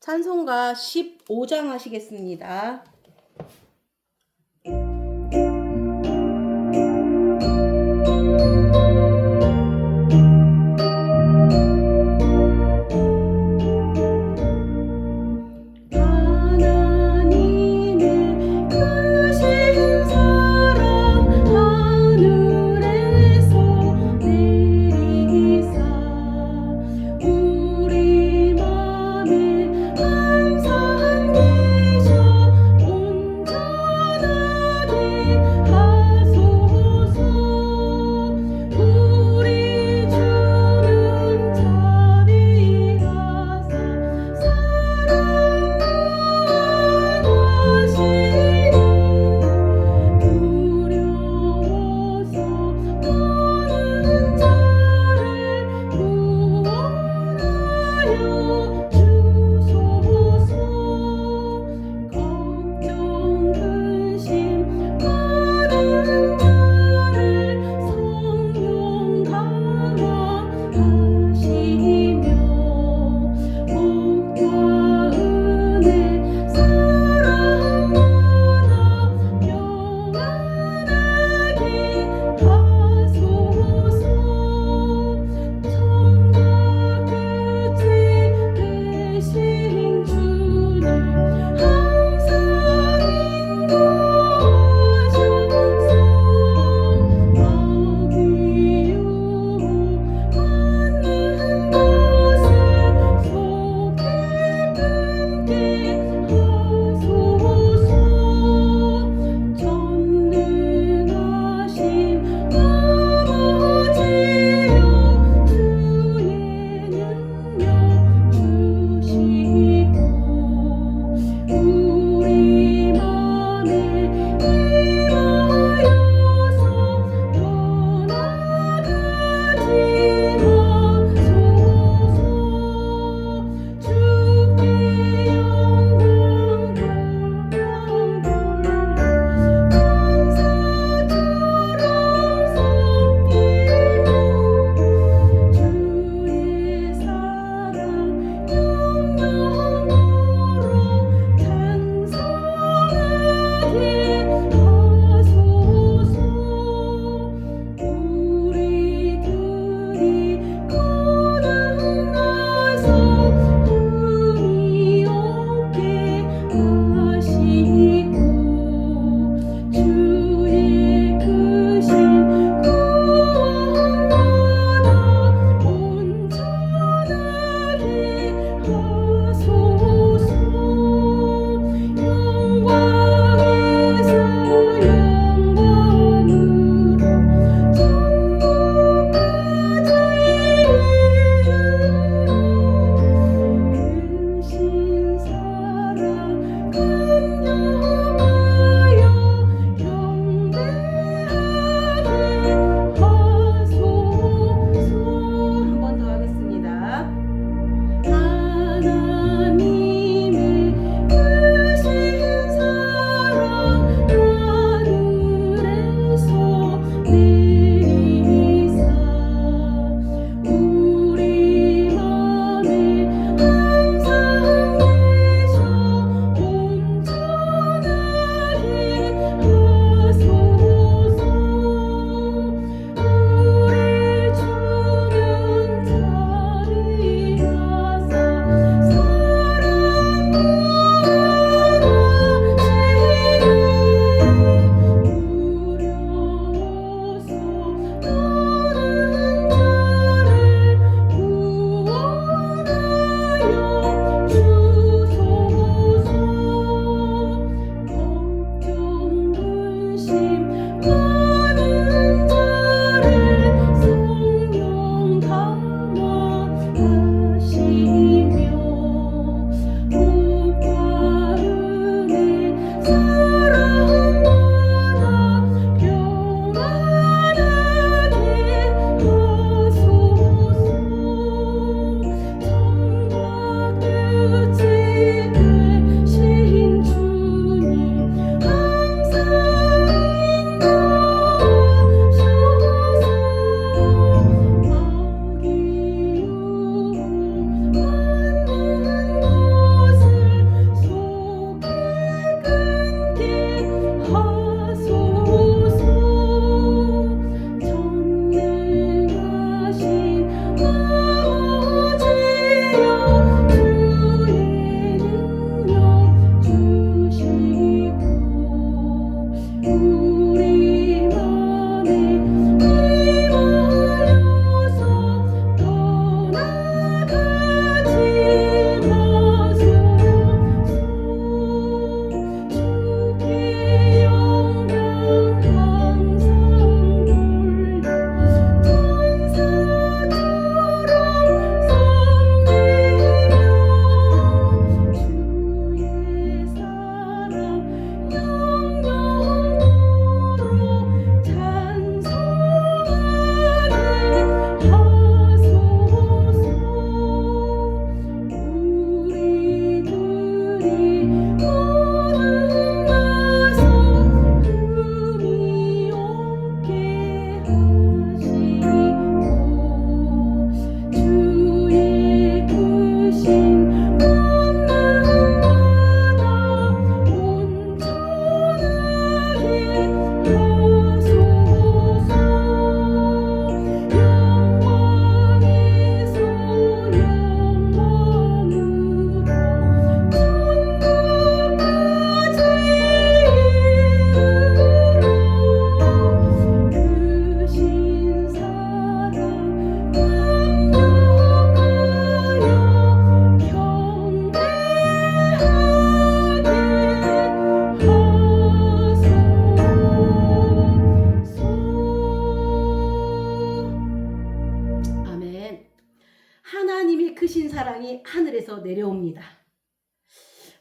찬송가 15장 하시겠습니다. 우리 맘에 항상 계셔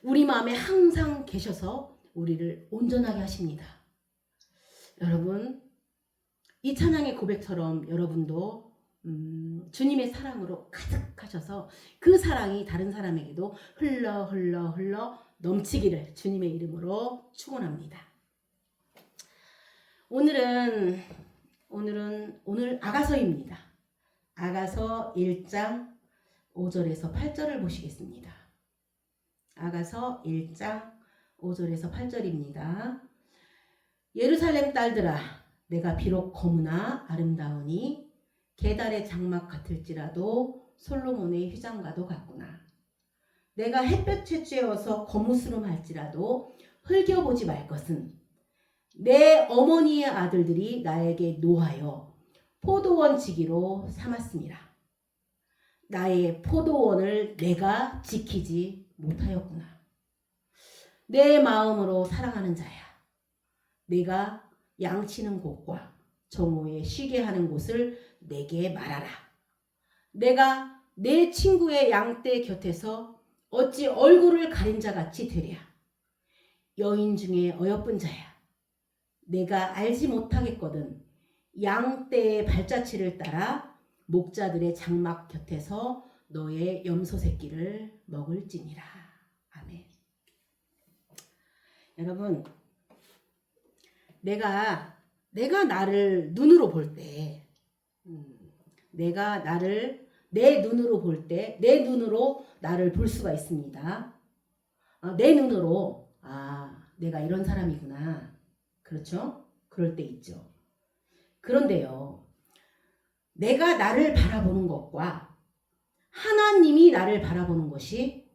우리 마음에 항상 계셔서 우리를 온전하게 하십니다. 여러분, 이 찬양의 고백처럼 여러분도 주님의 사랑으로 가득하셔서 그 사랑이 다른 사람에게도 흘러 넘치기를 주님의 이름으로 축원합니다. 오늘 아가서입니다. 아가서 1장 5절에서 8절을 보시겠습니다. 아가서 1장 5절에서 8절입니다. 예루살렘 딸들아, 내가 비록 거무나 아름다우니 게달의 장막 같을지라도 솔로몬의 휘장과도 같구나. 내가 햇볕에 쬐어서 거무스름할지라도 흘겨보지 말 것은 내 어머니의 아들들이 나에게 노하여 포도원 지기로 삼았습니다. 나의 포도원을 내가 지키지 못하였구나. 내 마음으로 사랑하는 자야, 내가 양치는 곳과 정오에 쉬게 하는 곳을 내게 말하라. 내가 내 친구의 양떼 곁에서 어찌 얼굴을 가린 자 같이 되랴. 여인 중에 어여쁜 자야, 내가 알지 못하겠거든 양떼의 발자취를 따라 목자들의 장막 곁에서 너의 염소 새끼를 먹을지니라. 아멘. 여러분, 내가 나를 눈으로 볼 때, 내가 나를 내 눈으로 볼 때, 내 눈으로 나를 볼 수가 있습니다. 내 눈으로 내가 이런 사람이구나. 그렇죠? 그럴 때 있죠. 그런데요, 내가 나를 바라보는 것과 하나님이 나를 바라보는 것이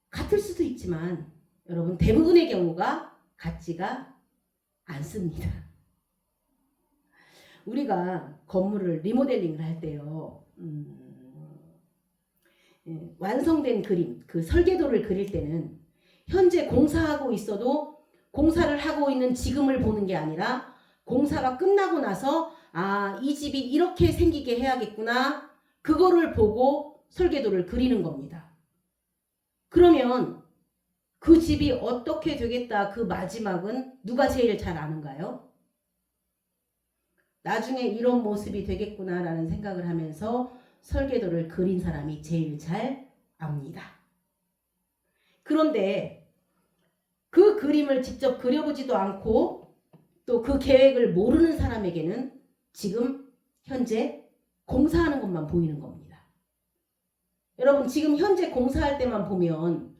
같을 수도 있지만 여러분, 대부분의 경우가 같지가 않습니다. 우리가 건물을 리모델링을 할 때요, 완성된 그림, 그 설계도를 그릴 때는 현재 공사하고 있어도 공사를 하고 있는 지금을 보는 게 아니라 공사가 끝나고 나서 이 집이 이렇게 생기게 해야겠구나, 그거를 보고 설계도를 그리는 겁니다. 그러면 그 집이 어떻게 되겠다, 그 마지막은 누가 제일 잘 아는가요? 나중에 이런 모습이 되겠구나 라는 생각을 하면서 설계도를 그린 사람이 제일 잘 압니다. 그런데 그 그림을 직접 그려보지도 않고 또 그 계획을 모르는 사람에게는 지금 현재 공사하는 것만 보이는 겁니다. 여러분, 지금 현재 공사할 때만 보면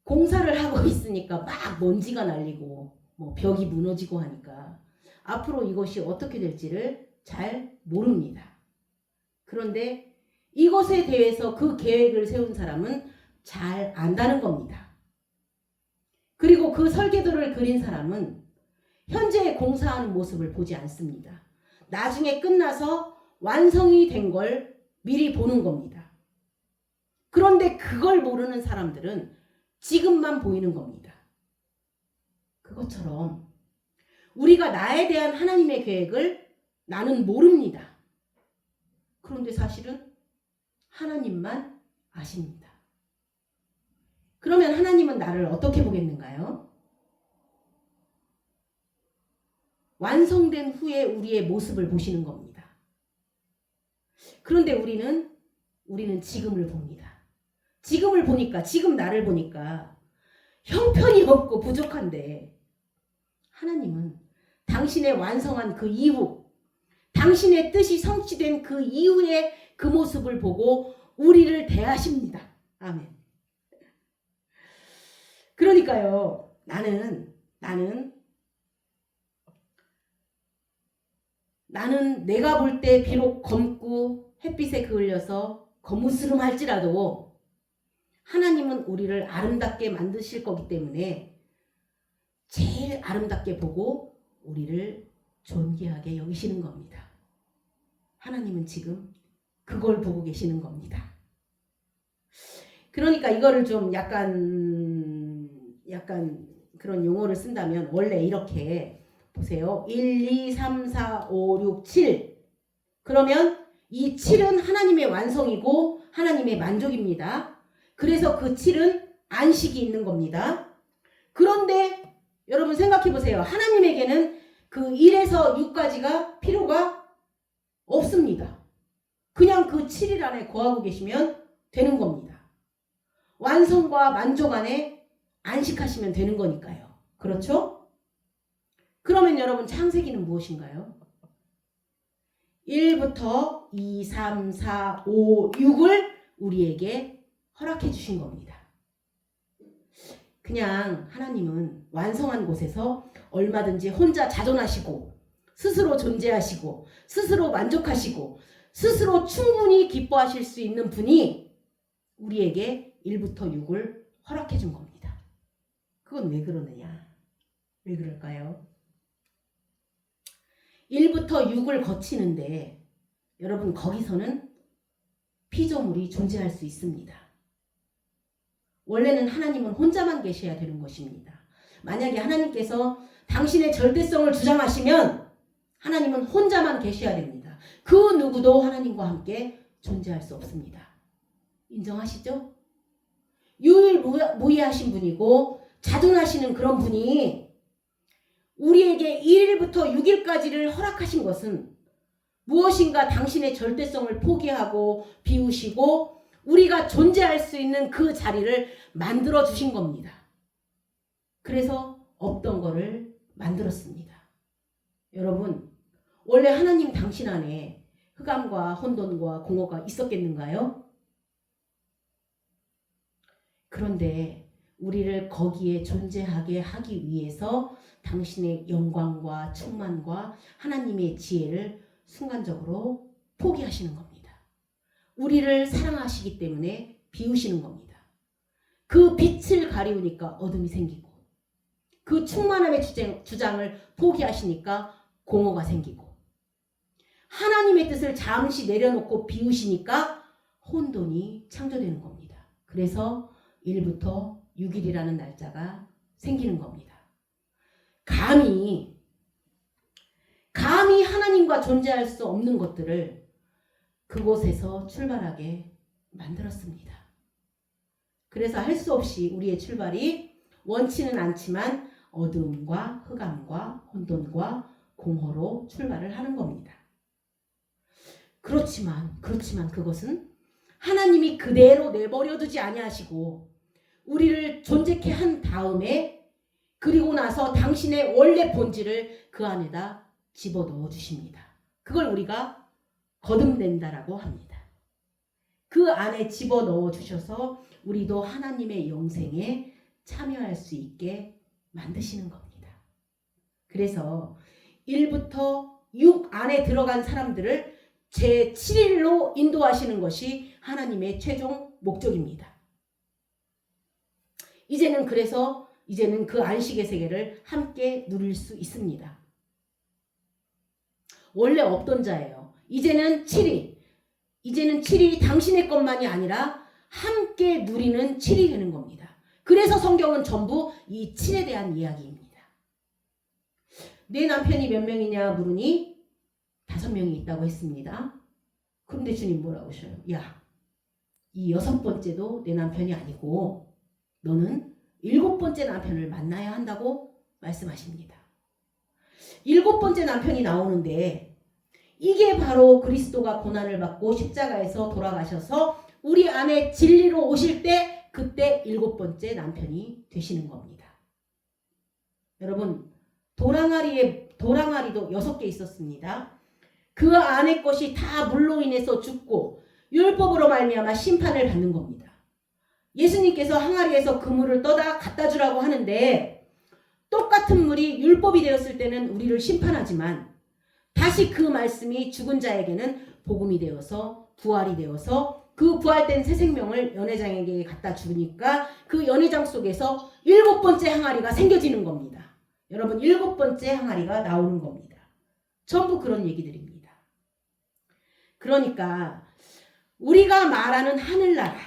공사를 하고 있으니까 막 먼지가 날리고 벽이 무너지고 하니까 앞으로 이것이 어떻게 될지를 잘 모릅니다. 그런데 이것에 대해서 그 계획을 세운 사람은 잘 안다는 겁니다. 그리고 그 설계도를 그린 사람은 현재 공사하는 모습을 보지 않습니다. 나중에 끝나서 완성이 된 걸 미리 보는 겁니다. 그런데 그걸 모르는 사람들은 지금만 보이는 겁니다. 그것처럼 우리가 나에 대한 하나님의 계획을 나는 모릅니다. 그런데 사실은 하나님만 아십니다. 그러면 하나님은 나를 어떻게 보겠는가요? 완성된 후에 우리의 모습을 보시는 겁니다. 그런데 우리는 지금을 봅니다. 지금을 보니까, 지금 나를 보니까 형편이 없고 부족한데, 하나님은 당신의 완성한 그 이후, 당신의 뜻이 성취된 그 이후의 그 모습을 보고 우리를 대하십니다. 아멘. 그러니까요, 나는 내가 볼 때 비록 검고 햇빛에 그을려서 거무스름할지라도 하나님은 우리를 아름답게 만드실 거기 때문에 제일 아름답게 보고 우리를 존귀하게 여기시는 겁니다. 하나님은 지금 그걸 보고 계시는 겁니다. 그러니까 이거를 좀 약간 그런 용어를 쓴다면 원래 이렇게 보세요. 1, 2, 3, 4, 5, 6, 7. 그러면 이 7은 하나님의 완성이고 하나님의 만족입니다. 그래서 그 7은 안식이 있는 겁니다. 그런데 여러분 생각해 보세요. 하나님에게는 그 1에서 6까지가 필요가 없습니다. 그냥 그 7일 안에 거하고 계시면 되는 겁니다. 완성과 만족 안에 안식하시면 되는 거니까요. 그렇죠? 그러면 여러분 창세기는 무엇인가요? 1부터 2, 3, 4, 5, 6을 우리에게 허락해 주신 겁니다. 그냥 하나님은 완성한 곳에서 얼마든지 혼자 자존하시고 스스로 존재하시고 스스로 만족하시고 스스로 충분히 기뻐하실 수 있는 분이 우리에게 1부터 6을 허락해 준 겁니다. 그건 왜 그러느냐? 왜 그럴까요? 1부터 6을 거치는데 여러분 거기서는 피조물이 존재할 수 있습니다. 원래는 하나님은 혼자만 계셔야 되는 것입니다. 만약에 하나님께서 당신의 절대성을 주장하시면 하나님은 혼자만 계셔야 됩니다. 그 누구도 하나님과 함께 존재할 수 없습니다. 인정하시죠? 유일무이하신 분이고 자존하시는 그런 분이 우리에게 1일부터 6일까지를 허락하신 것은 무엇인가 당신의 절대성을 포기하고 비우시고 우리가 존재할 수 있는 그 자리를 만들어 주신 겁니다. 그래서 없던 거를 만들었습니다. 여러분, 원래 하나님 당신 안에 흑암과 혼돈과 공허가 있었겠는가요? 그런데 우리를 거기에 존재하게 하기 위해서 당신의 영광과 충만과 하나님의 지혜를 순간적으로 포기하시는 겁니다. 우리를 사랑하시기 때문에 비우시는 겁니다. 그 빛을 가리우니까 어둠이 생기고 그 충만함의 주장을 포기하시니까 공허가 생기고 하나님의 뜻을 잠시 내려놓고 비우시니까 혼돈이 창조되는 겁니다. 그래서 1부터 6일이라는 날짜가 생기는 겁니다. 감히 하나님과 존재할 수 없는 것들을 그곳에서 출발하게 만들었습니다. 그래서 할 수 없이 우리의 출발이 원치는 않지만 어둠과 흑암과 혼돈과 공허로 출발을 하는 겁니다. 그렇지만 그것은 하나님이 그대로 내버려 두지 아니하시고 우리를 존재케 한 다음에 그리고 나서 당신의 원래 본질을 그 안에다 집어넣어 주십니다. 그걸 우리가 거듭낸다라고 합니다. 그 안에 집어넣어 주셔서 우리도 하나님의 영생에 참여할 수 있게 만드시는 겁니다. 그래서 1부터 6 안에 들어간 사람들을 제7일로 인도하시는 것이 하나님의 최종 목적입니다. 이제는 그 안식의 세계를 함께 누릴 수 있습니다. 원래 없던 자예요. 이제는 7이 당신의 것만이 아니라 함께 누리는 7이 되는 겁니다. 그래서 성경은 전부 이 7에 대한 이야기입니다. 내 남편이 몇 명이냐 물으니 5명이 있다고 했습니다. 그런데 주님 뭐라고 하셔요? 야, 이 6번째도 내 남편이 아니고 너는 7번째 남편을 만나야 한다고 말씀하십니다. 7번째 남편이 나오는데 이게 바로 그리스도가 고난을 받고 십자가에서 돌아가셔서 우리 안에 진리로 오실 때 그때 7번째 남편이 되시는 겁니다. 여러분, 도랑아리도 6개 있었습니다. 그 안에 것이 다 물로 인해서 죽고 율법으로 말미암아 심판을 받는 겁니다. 예수님께서 항아리에서 그 물을 떠다 갖다 주라고 하는데 똑같은 물이 율법이 되었을 때는 우리를 심판하지만 다시 그 말씀이 죽은 자에게는 복음이 되어서 부활이 되어서 그 부활된 새 생명을 연회장에게 갖다 주니까 그 연회장 속에서 7번째 항아리가 생겨지는 겁니다. 여러분 7번째 항아리가 나오는 겁니다. 전부 그런 얘기들입니다. 그러니까 우리가 말하는 하늘나라,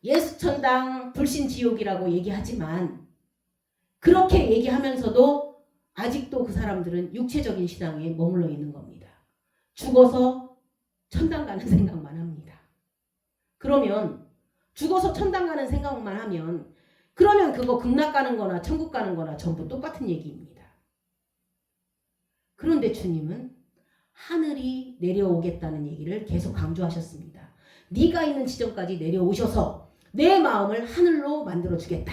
예수천당, 불신지옥이라고 얘기하지만 그렇게 얘기하면서도 아직도 그 사람들은 육체적인 신앙에 머물러 있는 겁니다. 죽어서 천당 가는 생각만 합니다. 그러면 죽어서 천당 가는 생각만 하면 그러면 그거 극락 가는 거나 천국 가는 거나 전부 똑같은 얘기입니다. 그런데 주님은 하늘이 내려오겠다는 얘기를 계속 강조하셨습니다. 네가 있는 지점까지 내려오셔서 내 마음을 하늘로 만들어주겠다.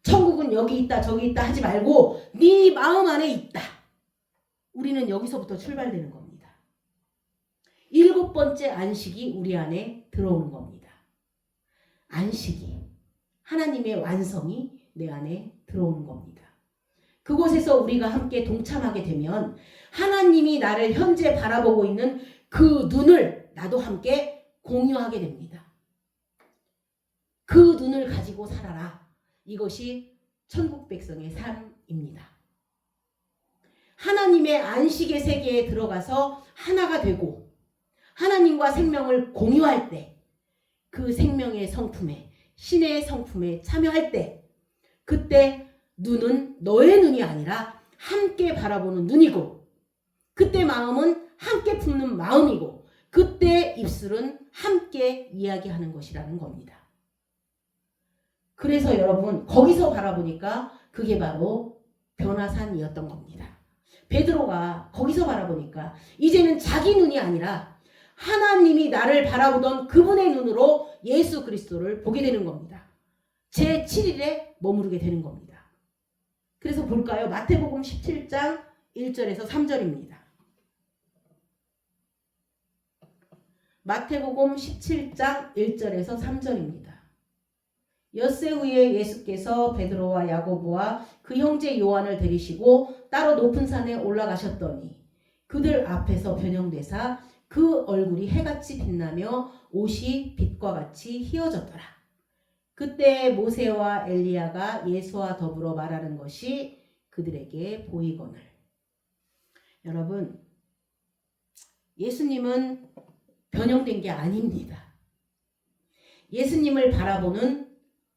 천국은 여기 있다 저기 있다 하지 말고 네 마음 안에 있다. 우리는 여기서부터 출발되는 겁니다. 7번째 안식이 우리 안에 들어오는 겁니다. 안식이, 하나님의 완성이 내 안에 들어오는 겁니다. 그곳에서 우리가 함께 동참하게 되면 하나님이 나를 현재 바라보고 있는 그 눈을 나도 함께 공유하게 됩니다. 그 눈을 가지고 살아라. 이것이 천국 백성의 삶입니다. 하나님의 안식의 세계에 들어가서 하나가 되고 하나님과 생명을 공유할 때 그 생명의 성품에 신의 성품에 참여할 때 그때 눈은 너의 눈이 아니라 함께 바라보는 눈이고 그때 마음은 함께 품는 마음이고 그때 입술은 함께 이야기하는 것이라는 겁니다. 그래서 여러분 거기서 바라보니까 그게 바로 변화산이었던 겁니다. 베드로가 거기서 바라보니까 이제는 자기 눈이 아니라 하나님이 나를 바라보던 그분의 눈으로 예수 그리스도를 보게 되는 겁니다. 제7일에 머무르게 되는 겁니다. 그래서 볼까요? 마태복음 17장 1절에서 3절입니다. 마태복음 17장 1절에서 3절입니다. 엿새 후에 예수께서 베드로와 야고보와 그 형제 요한을 데리시고 따로 높은 산에 올라가셨더니 그들 앞에서 변형되사 그 얼굴이 해같이 빛나며 옷이 빛과 같이 희어졌더라. 그때 모세와 엘리야가 예수와 더불어 말하는 것이 그들에게 보이거늘. 여러분, 예수님은 변형된 게 아닙니다. 예수님을 바라보는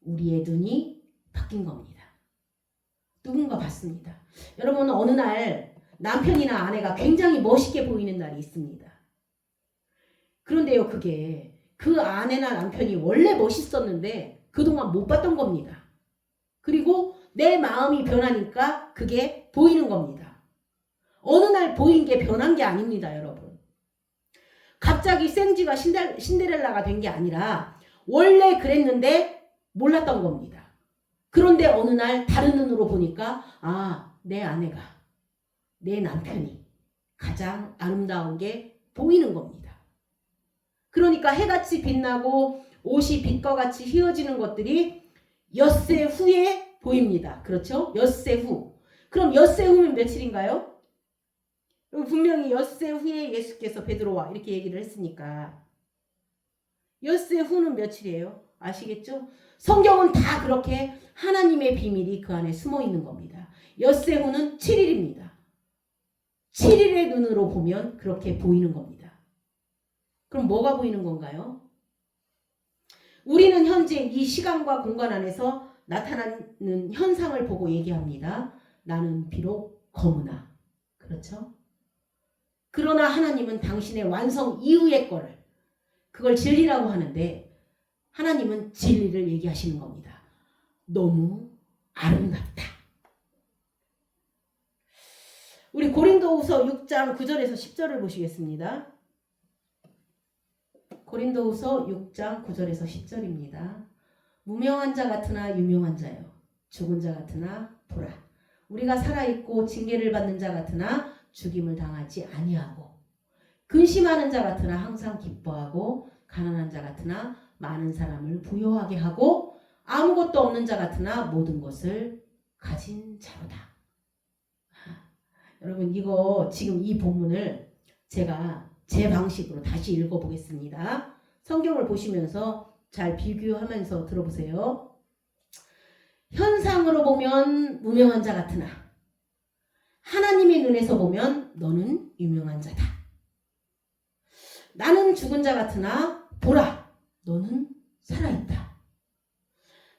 우리의 눈이 바뀐 겁니다. 누군가 봤습니다. 여러분, 어느 날 남편이나 아내가 굉장히 멋있게 보이는 날이 있습니다. 그런데요, 그게 그 아내나 남편이 원래 멋있었는데 그동안 못 봤던 겁니다. 그리고 내 마음이 변하니까 그게 보이는 겁니다. 어느 날 보인 게 변한 게 아닙니다, 여러분. 갑자기 생쥐가 신데렐라가 된 게 아니라 원래 그랬는데 몰랐던 겁니다. 그런데 어느 날 다른 눈으로 보니까 내 아내가, 내 남편이 가장 아름다운 게 보이는 겁니다. 그러니까 해같이 빛나고 옷이 빛과 같이 휘어지는 것들이 엿새 후에 보입니다. 그렇죠? 엿새 후. 그럼 엿새 후면 며칠인가요? 분명히 엿새 후에 예수께서 베드로와 이렇게 얘기를 했으니까 엿새 후는 며칠이에요? 아시겠죠? 성경은 다 그렇게 하나님의 비밀이 그 안에 숨어 있는 겁니다. 엿새 후는 7일입니다. 7일의 눈으로 보면 그렇게 보이는 겁니다. 그럼 뭐가 보이는 건가요? 우리는 현재 이 시간과 공간 안에서 나타나는 현상을 보고 얘기합니다. 나는 비록 검으나. 그렇죠? 그러나 하나님은 당신의 완성 이후의 거를 그걸 진리라고 하는데 하나님은 진리를 얘기하시는 겁니다. 너무 아름답다. 우리 고린도후서 6장 9절에서 10절을 보시겠습니다. 고린도후서 6장 9절에서 10절입니다. 무명한 자 같으나 유명한 자요. 죽은 자 같으나 보라. 우리가 살아있고 징계를 받는 자 같으나 죽임을 당하지 아니하고 근심하는 자 같으나 항상 기뻐하고 가난한 자 같으나 많은 사람을 부요하게 하고 아무것도 없는 자 같으나 모든 것을 가진 자로다. 여러분 이거 지금 이 본문을 제가 제 방식으로 다시 읽어보겠습니다. 성경을 보시면서 잘 비교하면서 들어보세요. 현상으로 보면 무명한 자 같으나 하나님의 눈에서 보면 너는 유명한 자다. 나는 죽은 자 같으나 보라 너는 살아있다.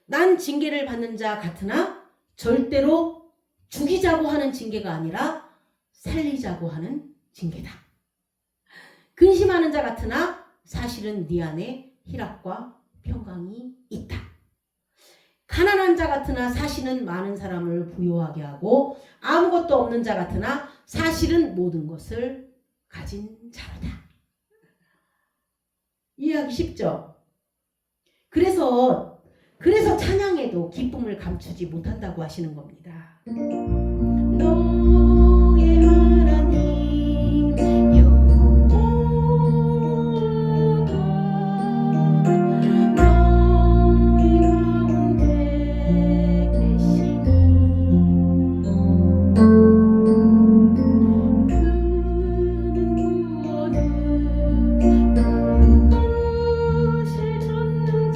난 징계를 받는 자 같으나 절대로 죽이자고 하는 징계가 아니라 살리자고 하는 징계다. 근심하는 자 같으나 사실은 네 안에 희락과 평강이 있다. 가난한 자 같으나 사실은 많은 사람을 부유하게 하고 아무것도 없는 자 같으나 사실은 모든 것을 가진 자로다. 이해하기 쉽죠? 그래서 찬양에도 기쁨을 감추지 못한다고 하시는 겁니다. 너의 하나님 여호와가 너희 가운데 계시니 그는 구원을 뜻을 찾는 자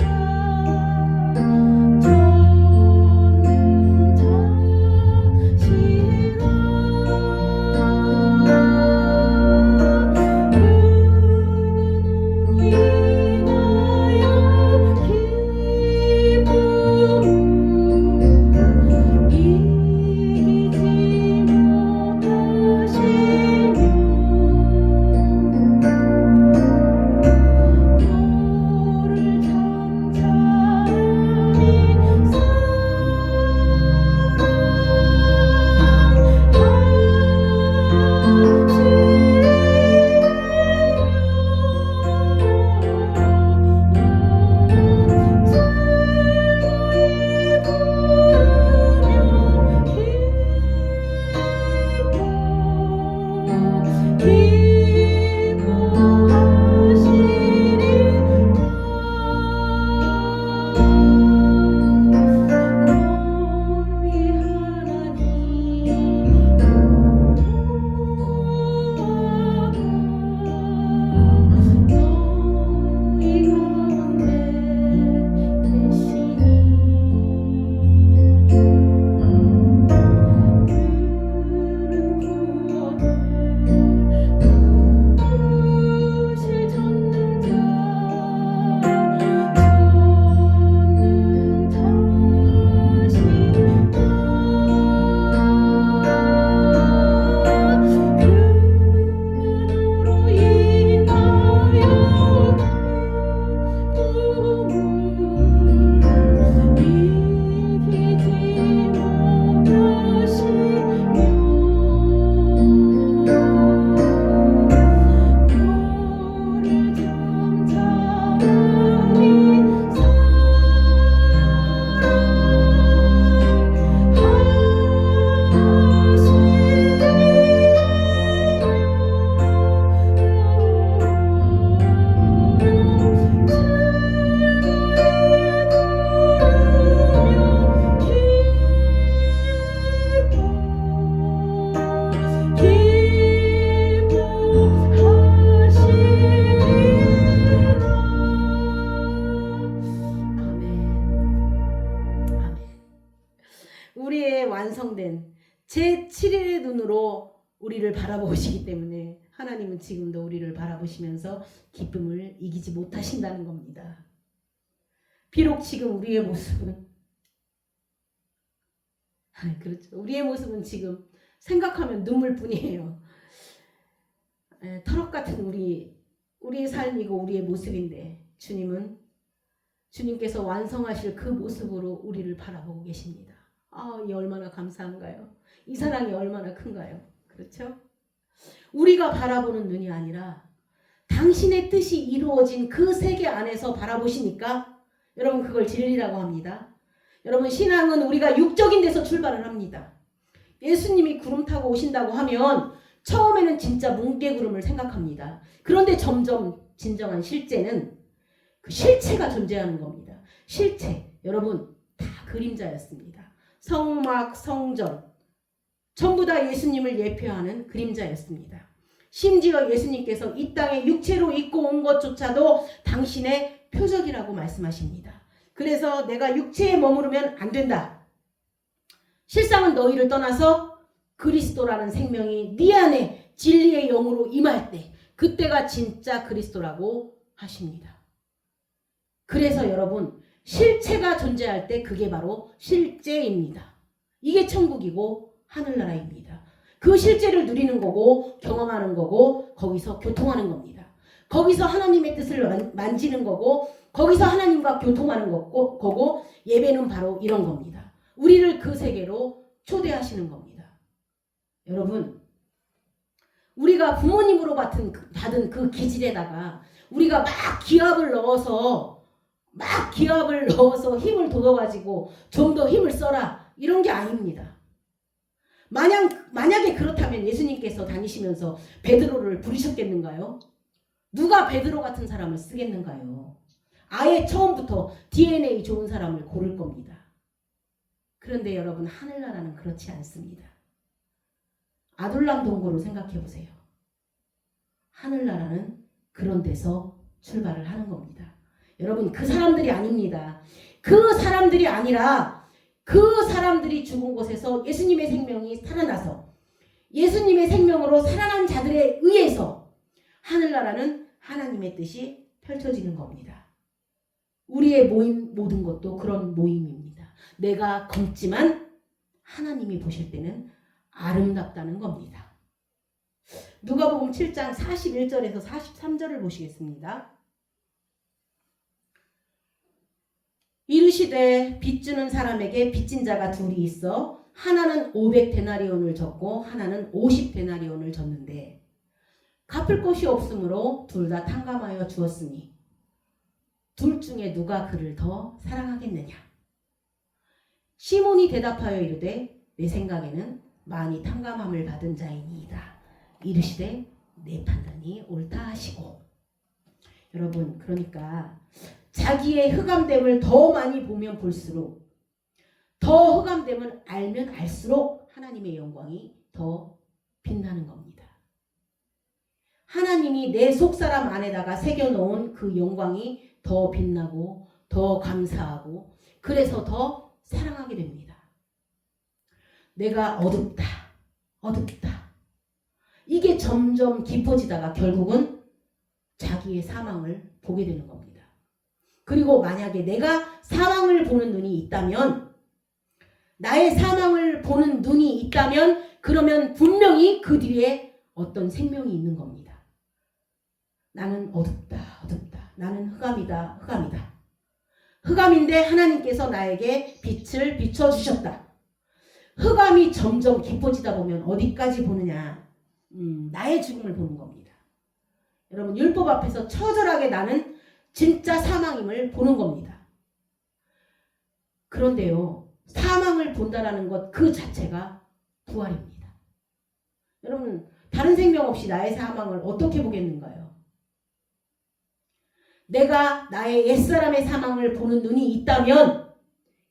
우리의 완성된 제7일의 눈으로 우리를 바라보시기 때문에 하나님은 지금도 우리를 바라보시면서 기쁨을 이기지 못하신다는 겁니다. 비록 지금 우리의 모습은 그렇죠. 우리의 모습은 지금 생각하면 눈물뿐이에요. 털럭 같은 우리의 삶이고 우리의 모습인데 주님께서 완성하실 그 모습으로 우리를 바라보고 계십니다. 이 얼마나 감사한가요? 이 사랑이 얼마나 큰가요? 그렇죠? 우리가 바라보는 눈이 아니라 당신의 뜻이 이루어진 그 세계 안에서 바라보시니까 여러분 그걸 진리라고 합니다. 여러분 신앙은 우리가 육적인 데서 출발을 합니다. 예수님이 구름 타고 오신다고 하면 처음에는 진짜 뭉게구름을 생각합니다. 그런데 점점 진정한 실제는 그 실체가 존재하는 겁니다. 실체 여러분 다 그림자였습니다. 성막, 성전 전부 다 예수님을 예표하는 그림자였습니다. 심지어 예수님께서 이 땅에 육체로 입고 온 것조차도 당신의 표적이라고 말씀하십니다. 그래서 내가 육체에 머무르면 안 된다. 실상은 너희를 떠나서 그리스도라는 생명이 네 안에 진리의 영으로 임할 때 그때가 진짜 그리스도라고 하십니다. 그래서 여러분 실체가 존재할 때 그게 바로 실제입니다. 이게 천국이고 하늘나라입니다. 그 실제를 누리는 거고 경험하는 거고 거기서 교통하는 겁니다. 거기서 하나님의 뜻을 만지는 거고 거기서 하나님과 교통하는 거고 예배는 바로 이런 겁니다. 우리를 그 세계로 초대하시는 겁니다. 여러분, 우리가 부모님으로 받은 그 기질에다가 우리가 막 기합을 넣어서 힘을 돋워가지고 좀 더 힘을 써라 이런 게 아닙니다. 만약에 그렇다면 예수님께서 다니시면서 베드로를 부르셨겠는가요? 누가 베드로 같은 사람을 쓰겠는가요? 아예 처음부터 DNA 좋은 사람을 고를 겁니다. 그런데 여러분, 하늘나라는 그렇지 않습니다. 아둘람 동굴로 생각해 보세요. 하늘나라는 그런 데서 출발을 하는 겁니다. 여러분, 그 사람들이 아닙니다. 그 사람들이 아니라 그 사람들이 죽은 곳에서 예수님의 생명이 살아나서 예수님의 생명으로 살아난 자들에 의해서 하늘나라는 하나님의 뜻이 펼쳐지는 겁니다. 우리의 모임 모든 것도 그런 모임입니다. 내가 검지만 하나님이 보실 때는 아름답다는 겁니다. 누가복음 7장 41절에서 43절을 보시겠습니다. 이르시되 빚주는 사람에게 빚진 자가 둘이 있어 하나는 500데나리온을 졌고 하나는 50데나리온을 졌는데 갚을 것이 없으므로 둘 다 탕감하여 주었으니 둘 중에 누가 그를 더 사랑하겠느냐. 시몬이 대답하여 이르되 내 생각에는 많이 탕감함을 받은 자이니이다. 이르시되 내 판단이 옳다 하시고. 여러분, 그러니까 자기의 흑암됨을 더 많이 보면 볼수록, 더 흑암됨을 알면 알수록 하나님의 영광이 더 빛나는 겁니다. 하나님이 내 속사람 안에다가 새겨놓은 그 영광이 더 빛나고 더 감사하고 그래서 더 사랑하게 됩니다. 내가 어둡다. 이게 점점 깊어지다가 결국은 자기의 사망을 보게 되는 겁니다. 그리고 만약에 내가 사망을 보는 눈이 있다면, 나의 사망을 보는 눈이 있다면 그러면 분명히 그 뒤에 어떤 생명이 있는 겁니다. 나는 어둡다. 나는 흑암이다. 흑암인데 하나님께서 나에게 빛을 비춰주셨다. 흑암이 점점 깊어지다 보면 어디까지 보느냐? 나의 죽음을 보는 겁니다. 여러분, 율법 앞에서 처절하게 나는 진짜 사망임을 보는 겁니다. 그런데요, 사망을 본다라는 것 그 자체가 부활입니다. 여러분, 다른 생명 없이 나의 사망을 어떻게 보겠는가요? 내가 나의 옛사람의 사망을 보는 눈이 있다면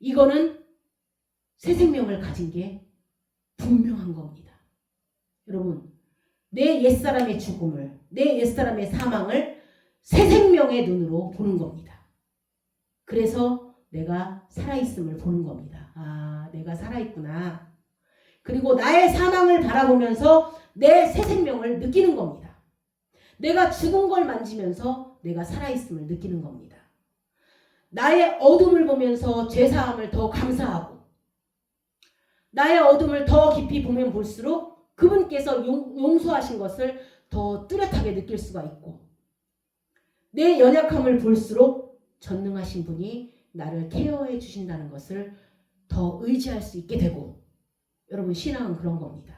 이거는 새 생명을 가진 게 분명한 겁니다. 여러분, 내 옛사람의 죽음을, 내 옛사람의 사망을 새 생명의 눈으로 보는 겁니다. 그래서 내가 살아있음을 보는 겁니다. 아, 내가 살아있구나. 그리고 나의 사망을 바라보면서 내 새 생명을 느끼는 겁니다. 내가 죽은 걸 만지면서 내가 살아있음을 느끼는 겁니다. 나의 어둠을 보면서 죄사함을 더 감사하고, 나의 어둠을 더 깊이 보면 볼수록 그분께서 용서하신 것을 더 뚜렷하게 느낄 수가 있고, 내 연약함을 볼수록 전능하신 분이 나를 케어해 주신다는 것을 더 의지할 수 있게 되고. 여러분, 신앙은 그런 겁니다.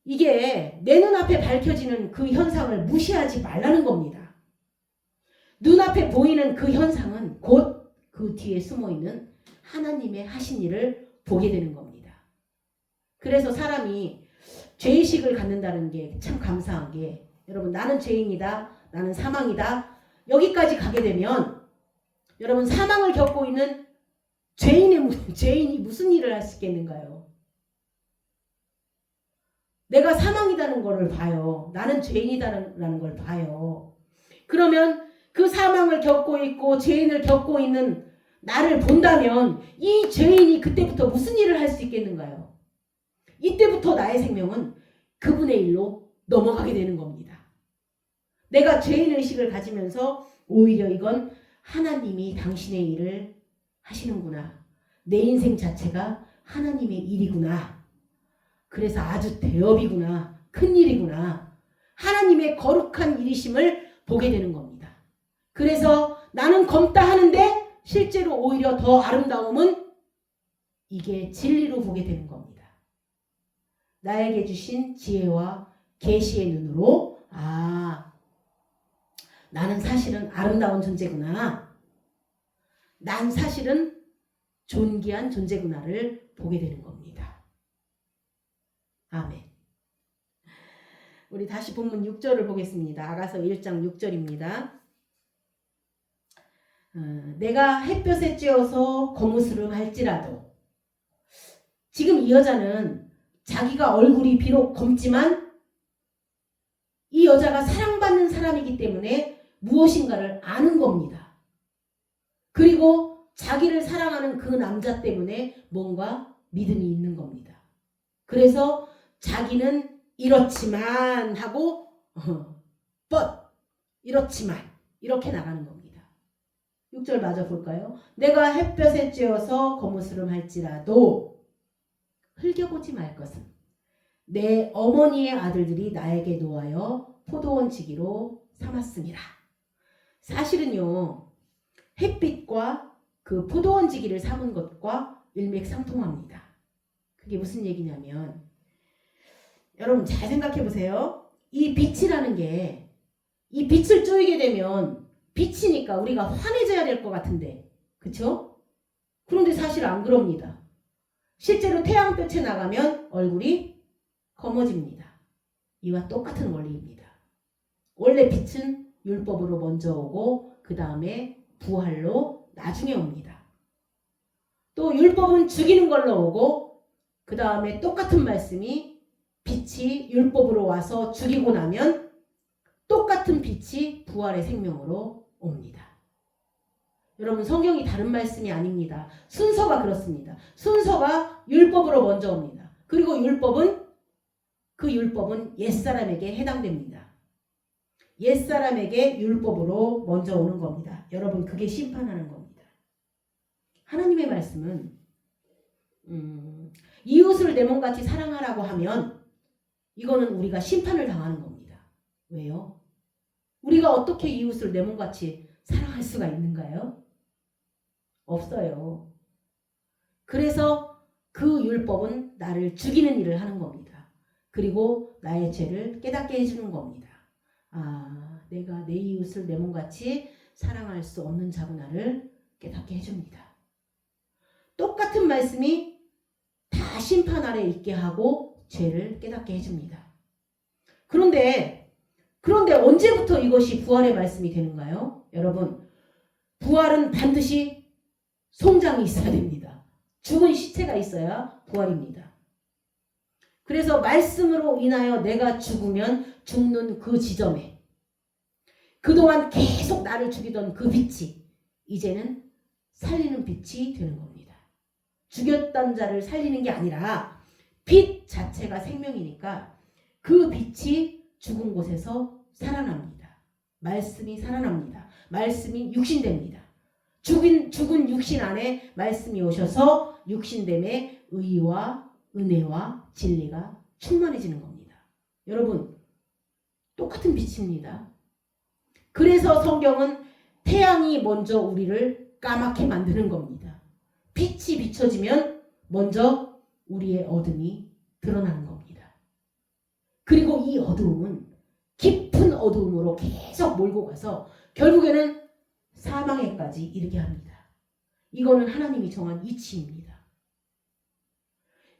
이게 내 눈앞에 밝혀지는 그 현상을 무시하지 말라는 겁니다. 눈앞에 보이는 그 현상은 곧 그 뒤에 숨어있는 하나님의 하신 일을 보게 되는 겁니다. 그래서 사람이 죄의식을 갖는다는 게 참 감사한 게, 여러분, 나는 죄인이다, 나는 사망이다, 여기까지 가게 되면 여러분, 사망을 겪고 있는 죄인이 무슨 일을 할 수 있겠는가요? 내가 사망이라는 것을 봐요. 나는 죄인이다라는 걸 봐요. 그러면 그 사망을 겪고 있고 죄인을 겪고 있는 나를 본다면 이 죄인이 그때부터 무슨 일을 할 수 있겠는가요? 이때부터 나의 생명은 그분의 일로 넘어가게 되는 겁니다. 내가 죄인의식을 가지면서 오히려 이건 하나님이 당신의 일을 하시는구나. 내 인생 자체가 하나님의 일이구나. 그래서 아주 대업이구나. 큰일이구나. 하나님의 거룩한 일이심을 보게 되는 겁니다. 그래서 나는 검다 하는데 실제로 오히려 더 아름다움은 이게 진리로 보게 되는 겁니다. 나에게 주신 지혜와 계시의 눈으로 나는 사실은 아름다운 존재구나. 난 사실은 존귀한 존재구나를 보게 되는 겁니다. 아멘. 우리 다시 본문 6절을 보겠습니다. 아가서 1장 6절입니다. 내가 햇볕에 쬐어서 거무스름 할지라도. 지금 이 여자는 자기가 얼굴이 비록 검지만 이 여자가 사랑받는 사람이기 때문에 무엇인가를 아는 겁니다. 그리고 자기를 사랑하는 그 남자 때문에 뭔가 믿음이 있는 겁니다. 그래서 자기는 이렇지만 하고 이렇지만 이렇게 나가는 겁니다. 6절 마저 볼까요? 내가 햇볕에 쬐어서 거무스름 할지라도 흘겨보지 말 것은 내 어머니의 아들들이 나에게 노하여 포도원 지기로 삼았음이라. 사실은요, 햇빛과 그 포도원 지기를 삼은 것과 일맥상통합니다. 그게 무슨 얘기냐면, 여러분 잘 생각해 보세요. 이 빛이라는 게, 이 빛을 쪼이게 되면 빛이니까 우리가 환해져야 될 것 같은데, 그쵸? 그런데 사실 안 그럽니다. 실제로 태양볕에 나가면 얼굴이 검어집니다. 이와 똑같은 원리입니다. 원래 빛은 율법으로 먼저 오고 그 다음에 부활로 나중에 옵니다. 또 율법은 죽이는 걸로 오고 그 다음에 똑같은 말씀이 빛이 율법으로 와서 죽이고 나면 똑같은 빛이 부활의 생명으로 옵니다. 여러분 성경이 다른 말씀이 아닙니다. 순서가 그렇습니다. 순서가 율법으로 먼저 옵니다. 그리고 그 율법은 옛사람에게 해당됩니다. 옛사람에게 율법으로 먼저 오는 겁니다. 여러분 그게 심판하는 겁니다. 하나님의 말씀은 이웃을 내 몸같이 사랑하라고 하면 이거는 우리가 심판을 당하는 겁니다. 왜요? 우리가 어떻게 이웃을 내 몸같이 사랑할 수가 있는가요? 없어요. 그래서 그 율법은 나를 죽이는 일을 하는 겁니다. 그리고 나의 죄를 깨닫게 해주는 겁니다. 내가 내 이웃을 내 몸같이 사랑할 수 없는 자구나를 깨닫게 해줍니다. 똑같은 말씀이 다 심판 아래 있게 하고 죄를 깨닫게 해줍니다. 그런데 언제부터 이것이 부활의 말씀이 되는가요? 여러분, 부활은 반드시 송장이 있어야 됩니다. 죽은 시체가 있어야 부활입니다. 그래서 말씀으로 인하여 내가 죽으면 죽는 그 지점에 그동안 계속 나를 죽이던 그 빛이 이제는 살리는 빛이 되는 겁니다. 죽였던 자를 살리는 게 아니라 빛 자체가 생명이니까 그 빛이 죽은 곳에서 살아납니다. 말씀이 살아납니다. 말씀이 육신됩니다. 죽은 육신 안에 말씀이 오셔서 육신됨에 의와 은혜와 진리가 충만해지는 겁니다. 여러분 똑같은 빛입니다. 그래서 성경은 태양이 먼저 우리를 까맣게 만드는 겁니다. 빛이 비춰지면 먼저 우리의 어둠이 드러나는 겁니다. 그리고 이 어두움은 깊은 어두움으로 계속 몰고 가서 결국에는 사망에까지 이르게 합니다. 이거는 하나님이 정한 이치입니다.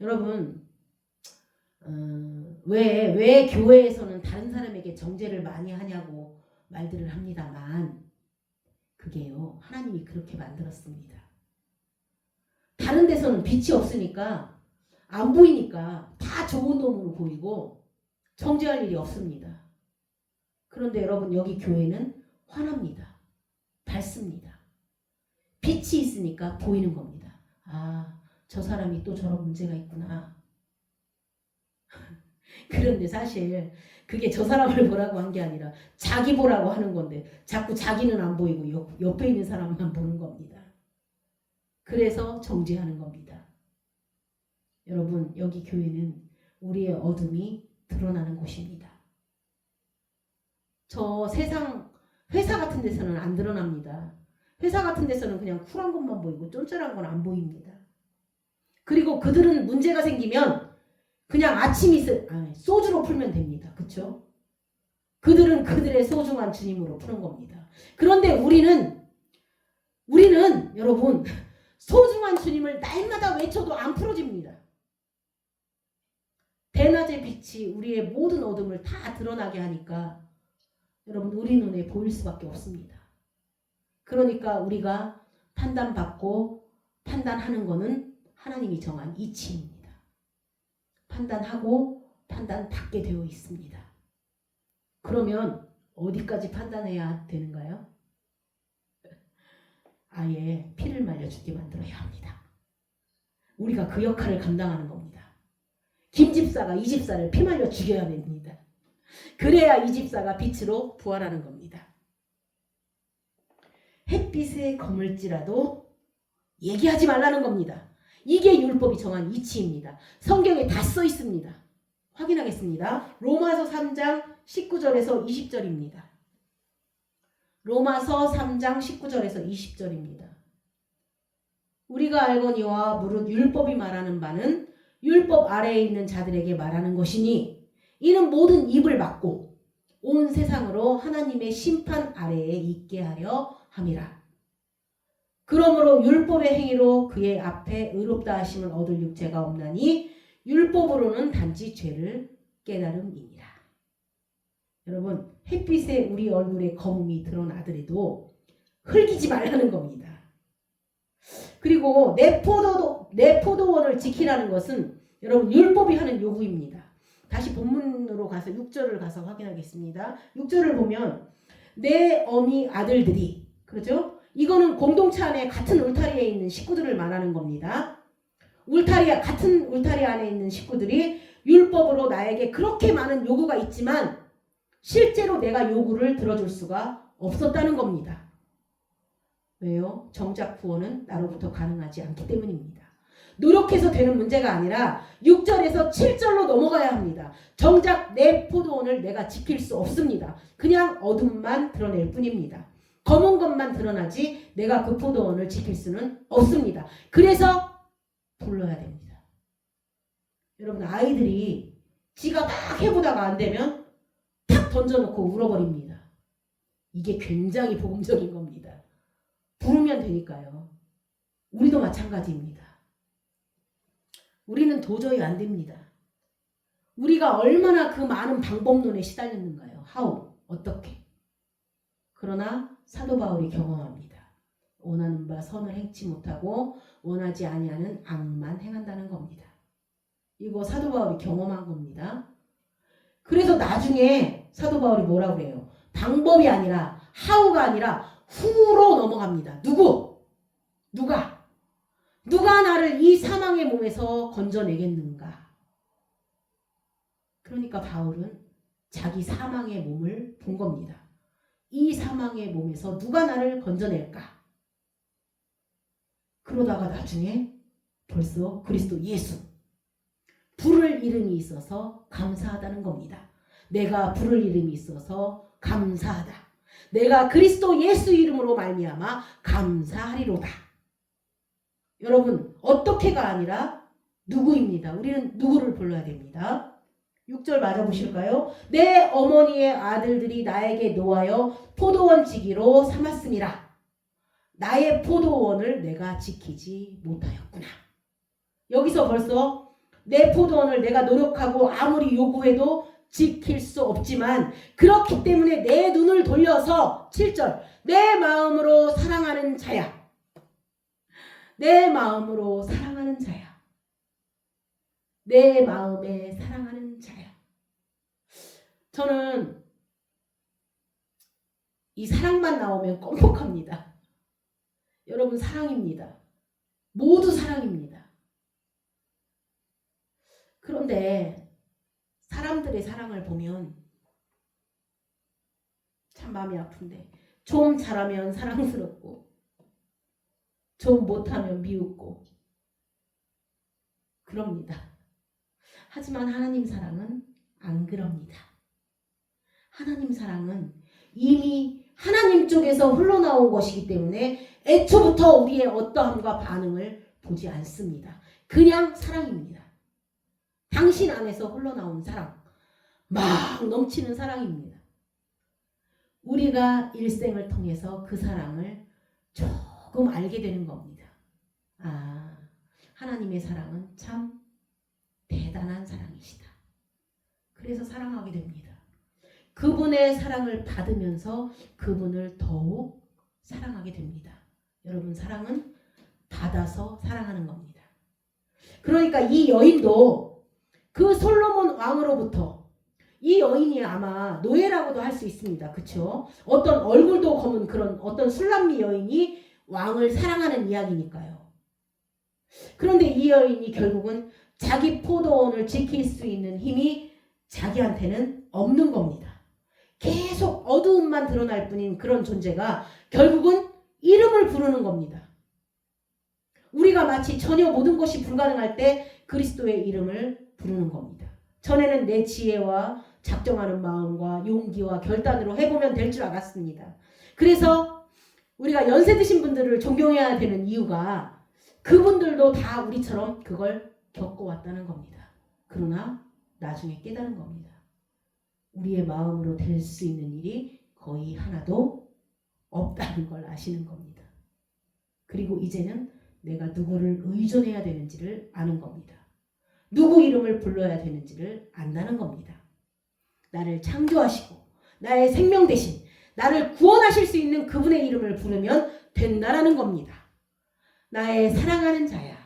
여러분 왜 교회에서는 다른 사람에게 정죄를 많이 하냐고 말들을 합니다만 그게요 하나님이 그렇게 만들었습니다. 다른 데서는 빛이 없으니까 안 보이니까 다 좋은 놈으로 보이고 정죄할 일이 없습니다. 그런데 여러분 여기 교회는 환합니다. 밝습니다. 빛이 있으니까 보이는 겁니다. 저 사람이 또 저런 문제가 있구나. 그런데 사실 그게 저 사람을 보라고 한 게 아니라 자기 보라고 하는 건데 자꾸 자기는 안 보이고 옆에 있는 사람만 보는 겁니다. 그래서 정죄하는 겁니다. 여러분 여기 교회는 우리의 어둠이 드러나는 곳입니다. 저 세상 회사 같은 데서는 안 드러납니다. 회사 같은 데서는 그냥 쿨한 것만 보이고 쫀쫀한 건 안 보입니다. 그리고 그들은 문제가 생기면 그냥 소주로 풀면 됩니다. 그렇죠? 그들은 그들의 소중한 주님으로 푸는 겁니다. 그런데 우리는 여러분 소중한 주님을 날마다 외쳐도 안 풀어집니다. 대낮의 빛이 우리의 모든 어둠을 다 드러나게 하니까 여러분 우리 눈에 보일 수밖에 없습니다. 그러니까 우리가 판단받고 판단하는 것은 하나님이 정한 이치입니다. 판단하고 판단받게 되어 있습니다. 그러면 어디까지 판단해야 되는가요? 아예 피를 말려 죽게 만들어야 합니다. 우리가 그 역할을 감당하는 겁니다. 김 집사가 이 집사를 피 말려 죽여야 됩니다. 그래야 이 집사가 빛으로 부활하는 겁니다. 햇빛에 거물지라도 얘기하지 말라는 겁니다. 이게 율법이 정한 이치입니다. 성경에 다 써 있습니다. 확인하겠습니다. 로마서 3장 19절에서 20절입니다. 로마서 3장 19절에서 20절입니다. 우리가 알거니와 무릇 율법이 말하는 바는 율법 아래에 있는 자들에게 말하는 것이니 이는 모든 입을 막고 온 세상으로 하나님의 심판 아래에 있게 하려 함이라. 그러므로 율법의 행위로 그의 앞에 의롭다 하심을 얻을 육체가 없나니 율법으로는 단지 죄를 깨달음이니라. 여러분 햇빛에 우리 얼굴에 거품이 드러나더라도 흘기지 말라는 겁니다. 그리고 내 포도원을 지키라는 것은 여러분 율법이 하는 요구입니다. 다시 본문으로 가서 6절을 가서 확인하겠습니다. 6절을 보면 내 어미 아들들이, 그렇죠? 이거는 공동체 안에 같은 울타리에 있는 식구들을 말하는 겁니다. 같은 울타리 안에 있는 식구들이 율법으로 나에게 그렇게 많은 요구가 있지만 실제로 내가 요구를 들어줄 수가 없었다는 겁니다. 왜요? 정작 구원은 나로부터 가능하지 않기 때문입니다. 노력해서 되는 문제가 아니라 6절에서 7절로 넘어가야 합니다. 정작 내 포도원을 내가 지킬 수 없습니다. 그냥 어둠만 드러낼 뿐입니다. 검은 것만 드러나지 내가 그 포도원을 지킬 수는 없습니다. 그래서 불러야 됩니다. 여러분 아이들이 지가 막 해보다가 안 되면 탁 던져놓고 울어버립니다. 이게 굉장히 복음적인 겁니다. 부르면 되니까요. 우리도 마찬가지입니다. 우리는 도저히 안 됩니다. 우리가 얼마나 그 많은 방법론에 시달렸는가요? 어떻게? 그러나 사도 바울이 경험합니다. 원하는 바 선을 행치 못하고 원하지 아니하는 악만 행한다는 겁니다. 이거 사도 바울이 경험한 겁니다. 그래서 나중에 사도 바울이 뭐라고 그래요? 방법이 아니라 하우가 아니라 후로 넘어갑니다. 누가 나를 이 사망의 몸에서 건져내겠는가? 그러니까 바울은 자기 사망의 몸을 본 겁니다. 이 사망의 몸에서 누가 나를 건져낼까? 그러다가 나중에 벌써 그리스도 예수 부를 이름이 있어서 감사하다는 겁니다. 내가 부를 이름이 있어서 감사하다. 내가 그리스도 예수 이름으로 말미암아 감사하리로다. 여러분 어떻게가 아니라 누구입니다. 우리는 누구를 불러야 됩니다. 6절 맞아보실까요? 내 어머니의 아들들이 나에게 노하여 포도원 지기로 삼았음이라. 나의 포도원을 내가 지키지 못하였구나. 여기서 벌써 내 포도원을 내가 노력하고 아무리 요구해도 지킬 수 없지만 그렇기 때문에 내 눈을 돌려서 7절 내 마음으로 사랑하는 자야. 내 마음으로 사랑하는 자야. 내 마음에 사랑하는 자야. 저는 이 사랑만 나오면 껌뻑합니다. 여러분 사랑입니다. 모두 사랑입니다. 그런데 사람들의 사랑을 보면 참 마음이 아픈데 좀 잘하면 사랑스럽고 좀 못하면 미웃고 그럽니다. 하지만 하나님 사랑은 안 그럽니다. 하나님 사랑은 이미 하나님 쪽에서 흘러나온 것이기 때문에 애초부터 우리의 어떠함과 반응을 보지 않습니다. 그냥 사랑입니다. 당신 안에서 흘러나온 사랑, 막 넘치는 사랑입니다. 우리가 일생을 통해서 그 사랑을 조금 알게 되는 겁니다. 아, 하나님의 사랑은 참 대단한 사랑이시다. 그래서 사랑하게 됩니다. 그분의 사랑을 받으면서 그분을 더욱 사랑하게 됩니다. 여러분, 사랑은 받아서 사랑하는 겁니다. 그러니까 이 여인도 그 솔로몬 왕으로부터, 이 여인이 아마 노예라고도 할 수 있습니다. 그렇죠? 어떤 얼굴도 검은 그런 어떤 술람미 여인이 왕을 사랑하는 이야기니까요. 그런데 이 여인이 결국은 자기 포도원을 지킬 수 있는 힘이 자기한테는 없는 겁니다. 계속 어두움만 드러날 뿐인 그런 존재가 결국은 이름을 부르는 겁니다. 우리가 마치 전혀 모든 것이 불가능할 때 그리스도의 이름을 부르는 겁니다. 전에는 내 지혜와 작정하는 마음과 용기와 결단으로 해보면 될 줄 알았습니다. 그래서 우리가 연세 드신 분들을 존경해야 되는 이유가 그분들도 다 우리처럼 그걸 겪어왔다는 겁니다. 그러나 나중에 깨달은 겁니다. 우리의 마음으로 될 수 있는 일이 거의 하나도 없다는 걸 아시는 겁니다. 그리고 이제는 내가 누구를 의존해야 되는지를 아는 겁니다. 누구 이름을 불러야 되는지를 안다는 겁니다. 나를 창조하시고 나의 생명 대신 나를 구원하실 수 있는 그분의 이름을 부르면 된다라는 겁니다. 나의 사랑하는 자야.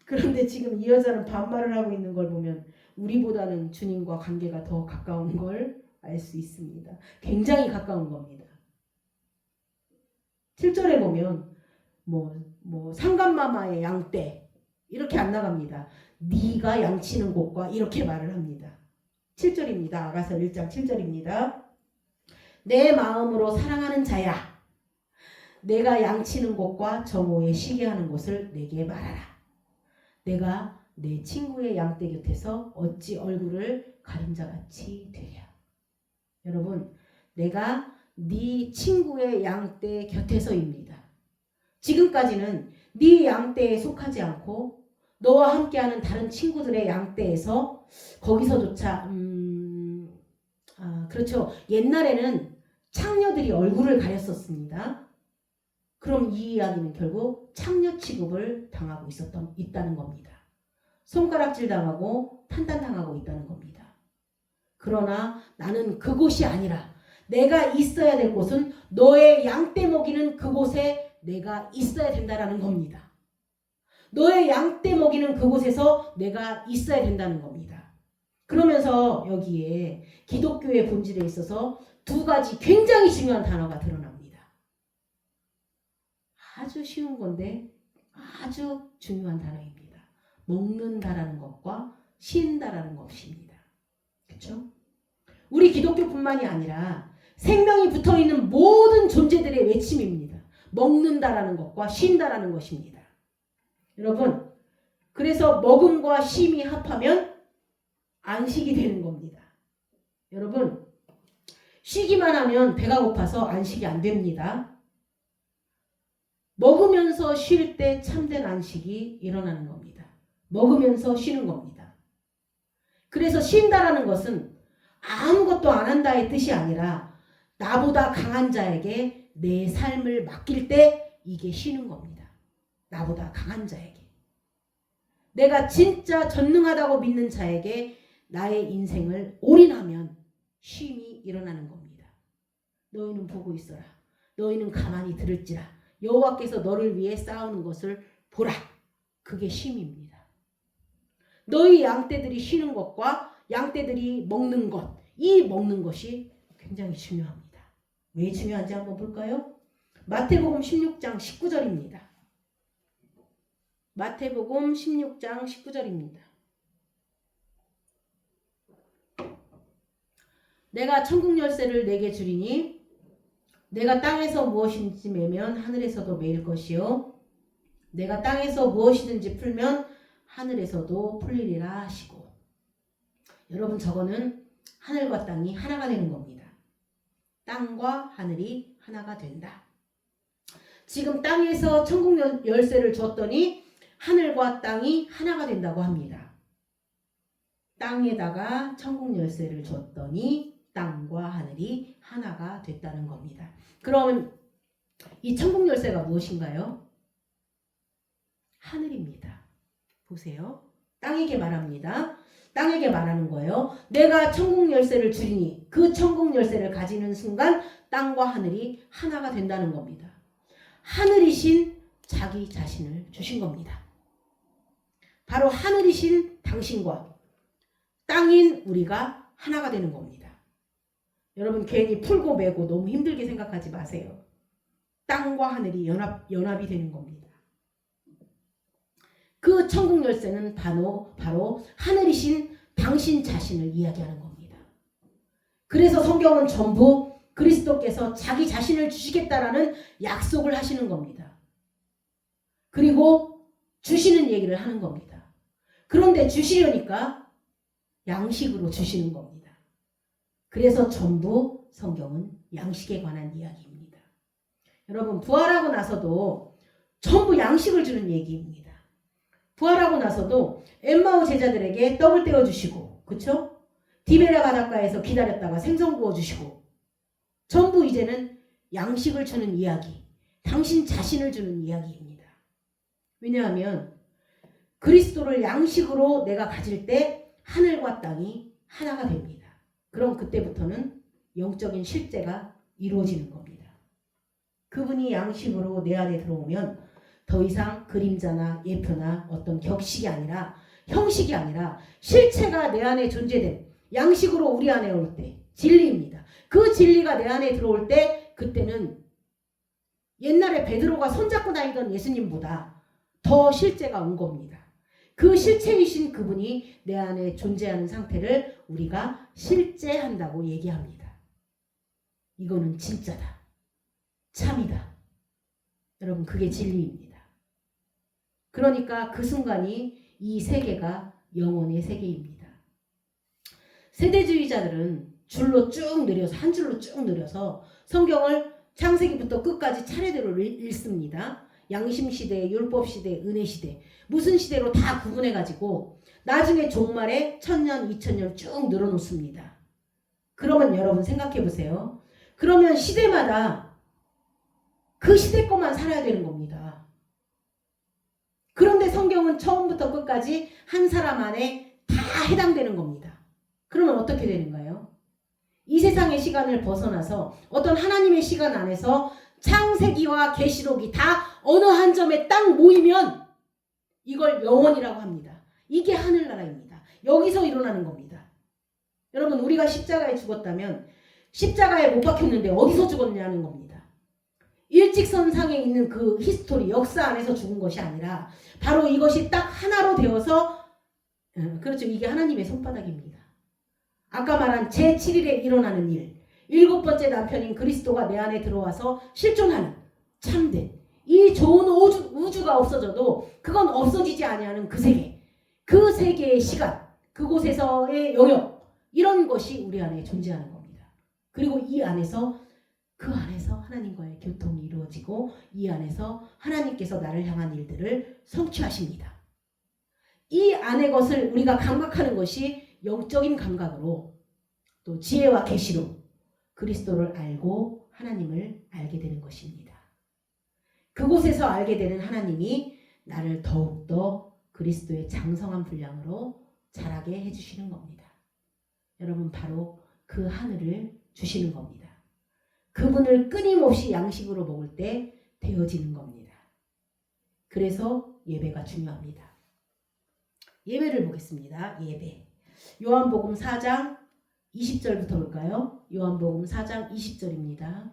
그런데 지금 이 여자는 반말을 하고 있는 걸 보면 우리보다는 주님과 관계가 더 가까운 걸 알 수 있습니다. 굉장히 가까운 겁니다. 7절에 보면 상간마마의 양떼 이렇게 안 나갑니다. 네가 양치는 곳과 이렇게 말을 합니다. 7절입니다. 아가서 1장 7절입니다. 내 마음으로 사랑하는 자야, 내가 양치는 곳과 정오에 쉬게 하는 곳을 내게 말하라. 내가 내 친구의 양떼 곁에서 어찌 얼굴을 가린 자같이 되랴. 여러분, 내가 네 친구의 양떼 곁에서입니다. 지금까지는 네 양떼에 속하지 않고 너와 함께하는 다른 친구들의 양떼에서 거기서조차 그렇죠. 옛날에는 창녀들이 얼굴을 가렸었습니다. 그럼 이 이야기는 결국 창녀 취급을 당하고 있다는 겁니다. 손가락질 당하고 판단당하고 있다는 겁니다. 그러나 나는 그곳이 아니라 내가 있어야 될 곳은 너의 양떼 먹이는 그곳에 내가 있어야 된다는 겁니다. 너의 양떼 먹이는 그곳에서 내가 있어야 된다는 겁니다. 그러면서 여기에 기독교의 본질에 있어서 두 가지 굉장히 중요한 단어가 드러납니다. 아주 쉬운 건데 아주 중요한 단어입니다. 먹는다라는 것과 쉰다라는 것입니다. 그렇죠? 우리 기독교뿐만이 아니라 생명이 붙어있는 모든 존재들의 외침입니다. 먹는다라는 것과 쉰다라는 것입니다. 여러분, 그래서 먹음과 쉼이 합하면 안식이 되는 겁니다. 여러분, 쉬기만 하면 배가 고파서 안식이 안 됩니다. 먹으면서 쉴 때 참된 안식이 일어나는 겁니다. 먹으면서 쉬는 겁니다. 그래서 쉰다라는 것은 아무것도 안 한다의 뜻이 아니라 나보다 강한 자에게 내 삶을 맡길 때 이게 쉬는 겁니다. 나보다 강한 자에게. 내가 진짜 전능하다고 믿는 자에게 나의 인생을 올인하면 쉼이 일어나는 겁니다. 너희는 보고 있어라. 너희는 가만히 들을지라. 여호와께서 너를 위해 싸우는 것을 보라. 그게 쉼입니다. 너희 양떼들이 쉬는 것과 양떼들이 먹는 것, 이 먹는 것이 굉장히 중요합니다. 왜 중요한지 한번 볼까요? 마태복음 16장 19절입니다. 마태복음 16장 19절입니다. 내가 천국 열쇠를 내게 주리니 내가 땅에서 무엇인지 매면 하늘에서도 매일 것이요 내가 땅에서 무엇이든지 풀면 하늘에서도 풀리리라 하시고. 여러분, 저거는 하늘과 땅이 하나가 되는 겁니다. 땅과 하늘이 하나가 된다. 지금 땅에서 천국 열쇠를 줬더니 하늘과 땅이 하나가 된다고 합니다. 땅에다가 천국 열쇠를 줬더니 땅과 하늘이 하나가 됐다는 겁니다. 그럼 이 천국 열쇠가 무엇인가요? 하늘입니다. 보세요. 땅에게 말합니다. 땅에게 말하는 거예요. 내가 천국 열쇠를 주리니 그 천국 열쇠를 가지는 순간 땅과 하늘이 하나가 된다는 겁니다. 하늘이신 자기 자신을 주신 겁니다. 바로 하늘이신 당신과 땅인 우리가 하나가 되는 겁니다. 여러분 괜히 풀고 매고 너무 힘들게 생각하지 마세요. 땅과 하늘이 연합이 되는 겁니다. 그 천국 열쇠는 바로 하늘이신 당신 자신을 이야기하는 겁니다. 그래서 성경은 전부 그리스도께서 자기 자신을 주시겠다라는 약속을 하시는 겁니다. 그리고 주시는 얘기를 하는 겁니다. 그런데 주시려니까 양식으로 주시는 겁니다. 그래서 전부 성경은 양식에 관한 이야기입니다. 여러분 부활하고 나서도 전부 양식을 주는 얘기입니다. 부활하고 나서도 엠마오 제자들에게 떡을 떼어주시고 그쵸? 디베랴 바닷가에서 기다렸다가 생선 구워주시고 전부 이제는 양식을 주는 이야기, 당신 자신을 주는 이야기입니다. 왜냐하면 그리스도를 양식으로 내가 가질 때 하늘과 땅이 하나가 됩니다. 그럼 그때부터는 영적인 실제가 이루어지는 겁니다. 그분이 양식으로 내 안에 들어오면 더 이상 그림자나 예표나 어떤 격식이 아니라 형식이 아니라 실체가 내 안에 존재된 양식으로 우리 안에 올 때 진리입니다. 그 진리가 내 안에 들어올 때 그때는 옛날에 베드로가 손잡고 다니던 예수님보다 더 실제가 온 겁니다. 그 실체이신 그분이 내 안에 존재하는 상태를 우리가 실제한다고 얘기합니다. 이거는 진짜다. 참이다. 여러분 그게 진리입니다. 그러니까 그 순간이 이 세계가 영혼의 세계입니다. 세대주의자들은 줄로 쭉 내려서 한 줄로 쭉 내려서 성경을 창세기부터 끝까지 차례대로 읽습니다. 양심시대, 율법시대, 은혜시대 무슨 시대로 다 구분해가지고 나중에 종말에 1000년, 2000년 쭉 늘어놓습니다. 그러면 여러분 생각해보세요. 그러면 시대마다 그 시대 것만 살아야 되는 겁니다. 그런데 성경은 처음부터 끝까지 한 사람 안에 다 해당되는 겁니다. 그러면 어떻게 되는가요? 이 세상의 시간을 벗어나서 어떤 하나님의 시간 안에서 창세기와 계시록이 다 어느 한 점에 딱 모이면 이걸 영원이라고 합니다. 이게 하늘나라입니다. 여기서 일어나는 겁니다. 여러분 우리가 십자가에 죽었다면 십자가에 못 박혔는데 어디서 죽었냐는 겁니다. 일직선상에 있는 그 히스토리, 역사 안에서 죽은 것이 아니라 바로 이것이 딱 하나로 되어서 그렇죠. 이게 하나님의 손바닥입니다. 아까 말한 제7일에 일어나는 일, 7번째 남편인 그리스도가 내 안에 들어와서 실존하는 참된 이 좋은 우주가 없어져도 그건 없어지지 아니하는 그 세계, 그 세계의 시간, 그곳에서의 영역 이런 것이 우리 안에 존재하는 겁니다. 그리고 이 안에서 그 안에서 하나님과의 교통이 이루어지고 이 안에서 하나님께서 나를 향한 일들을 성취하십니다. 이 안의 것을 우리가 감각하는 것이 영적인 감각으로 또 지혜와 계시로 그리스도를 알고 하나님을 알게 되는 것입니다. 그곳에서 알게 되는 하나님이 나를 더욱더 그리스도의 장성한 분량으로 자라게 해주시는 겁니다. 여러분 바로 그 하늘을 주시는 겁니다. 그분을 끊임없이 양식으로 먹을 때 되어지는 겁니다. 그래서 예배가 중요합니다. 예배를 보겠습니다. 예배. 요한복음 4장 20절부터 볼까요? 요한복음 4장 20절입니다.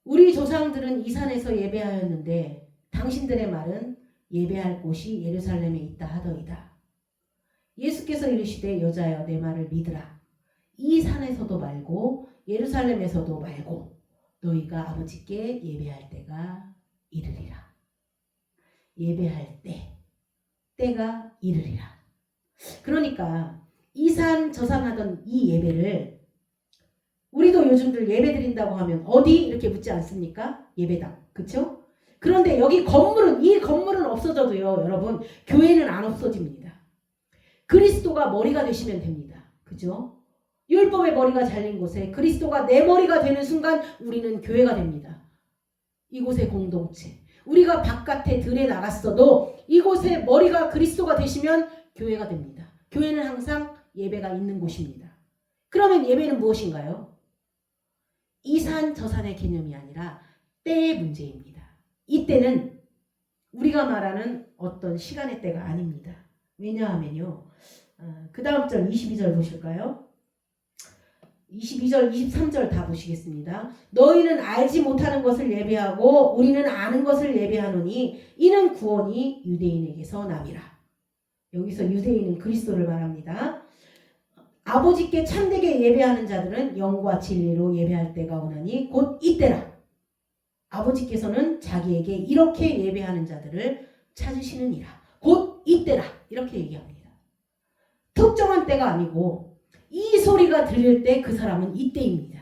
우리 조상들은 이 산에서 예배하였는데 당신들의 말은 예배할 곳이 예루살렘에 있다 하더이다. 예수께서 이르시되 여자여 내 말을 믿으라. 이 산에서도 말고 예루살렘에서도 말고 너희가 아버지께 예배할 때가 이르리라. 예배할 때가 이르리라. 그러니까 이 산 저 산 하던 이 예배를 우리도 요즘들 예배 드린다고 하면 어디 이렇게 묻지 않습니까? 예배당. 그쵸? 그런데 여기 건물은 이 건물은 없어져도요. 여러분 교회는 안 없어집니다. 그리스도가 머리가 되시면 됩니다. 그죠? 율법의 머리가 잘린 곳에 그리스도가 내 머리가 되는 순간 우리는 교회가 됩니다. 이곳의 공동체. 우리가 바깥에 들에 나갔어도 이곳의 머리가 그리스도가 되시면 교회가 됩니다. 교회는 항상 예배가 있는 곳입니다. 그러면 예배는 무엇인가요? 이산 저산의 개념이 아니라 때의 문제입니다. 이때는 우리가 말하는 어떤 시간의 때가 아닙니다. 왜냐하면요. 그 다음 절 22절 보실까요? 22절 23절 다 보시겠습니다. 너희는 알지 못하는 것을 예배하고 우리는 아는 것을 예배하노니 이는 구원이 유대인에게서 남이라. 여기서 유대인은 그리스도를 말합니다. 아버지께 참되게 예배하는 자들은 영과 진리로 예배할 때가 오나니 곧 이때라. 아버지께서는 자기에게 이렇게 예배하는 자들을 찾으시느니라. 곧 이때라. 이렇게 얘기합니다. 특정한 때가 아니고 이 소리가 들릴 때 그 사람은 이때입니다.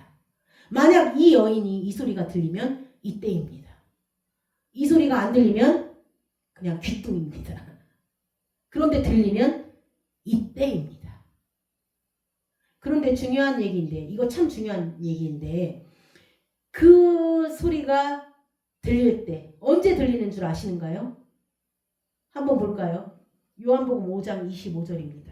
만약 이 여인이 이 소리가 들리면 이때입니다. 이 소리가 안 들리면 그냥 귀뚱입니다. 그런데 들리면 이때입니다. 그런데 중요한 얘기인데 이거 참 중요한 얘기인데 그 소리가 들릴 때 언제 들리는 줄 아시는가요? 한번 볼까요? 요한복음 5장 25절입니다.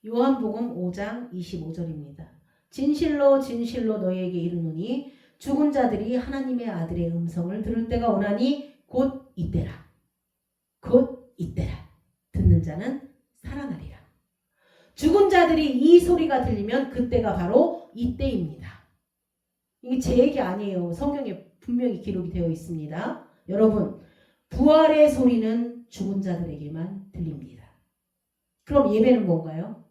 요한복음 5장 25절입니다. 진실로 진실로 너희에게 이르노니 죽은 자들이 하나님의 아들의 음성을 들을 때가 오나니 곧 이때라. 곧 이때라. 듣는 자는 살아나리라. 죽은 자들이 이 소리가 들리면 그때가 바로 이때입니다. 이게 제 얘기 아니에요. 성경에 분명히 기록이 되어 있습니다. 여러분, 부활의 소리는 죽은 자들에게만 들립니다. 그럼 예배는 뭔가요?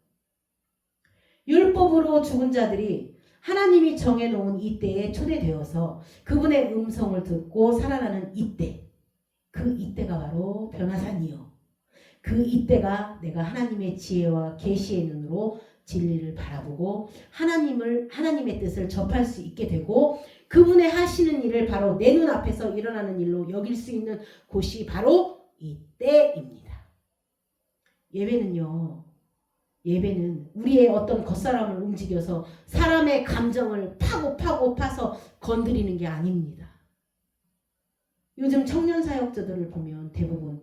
율법으로 죽은 자들이 하나님이 정해놓은 이때에 초대되어서 그분의 음성을 듣고 살아나는 이때, 그 이때가 바로 변화산이요. 그 이때가 내가 하나님의 지혜와 계시의 눈으로 진리를 바라보고 하나님의 뜻을 접할 수 있게 되고 그분의 하시는 일을 바로 내 눈앞에서 일어나는 일로 여길 수 있는 곳이 바로 이때입니다. 예배는 우리의 어떤 겉사람을 움직여서 사람의 감정을 파서 건드리는 게 아닙니다. 요즘 청년 사역자들을 보면 대부분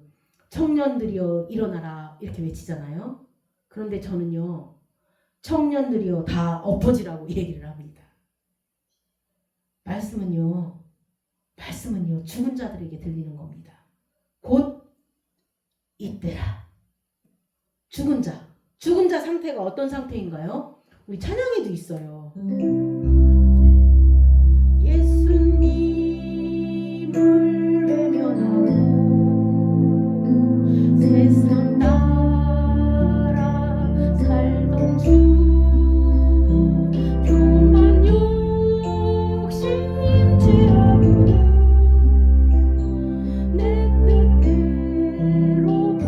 청년들이여 일어나라 이렇게 외치잖아요. 그런데 저는요. 청년들이여 다 엎어지라고 얘기를 합니다. 말씀은요. 죽은 자들에게 들리는 겁니다. 곧 이때라. 죽은 자 상태가 어떤 상태인가요? 우리 찬양에도 있어요. 예수님을 외면하고 세상 따라 살던 주 교만 욕심 죄악으로 내 뜻대로 넘어지고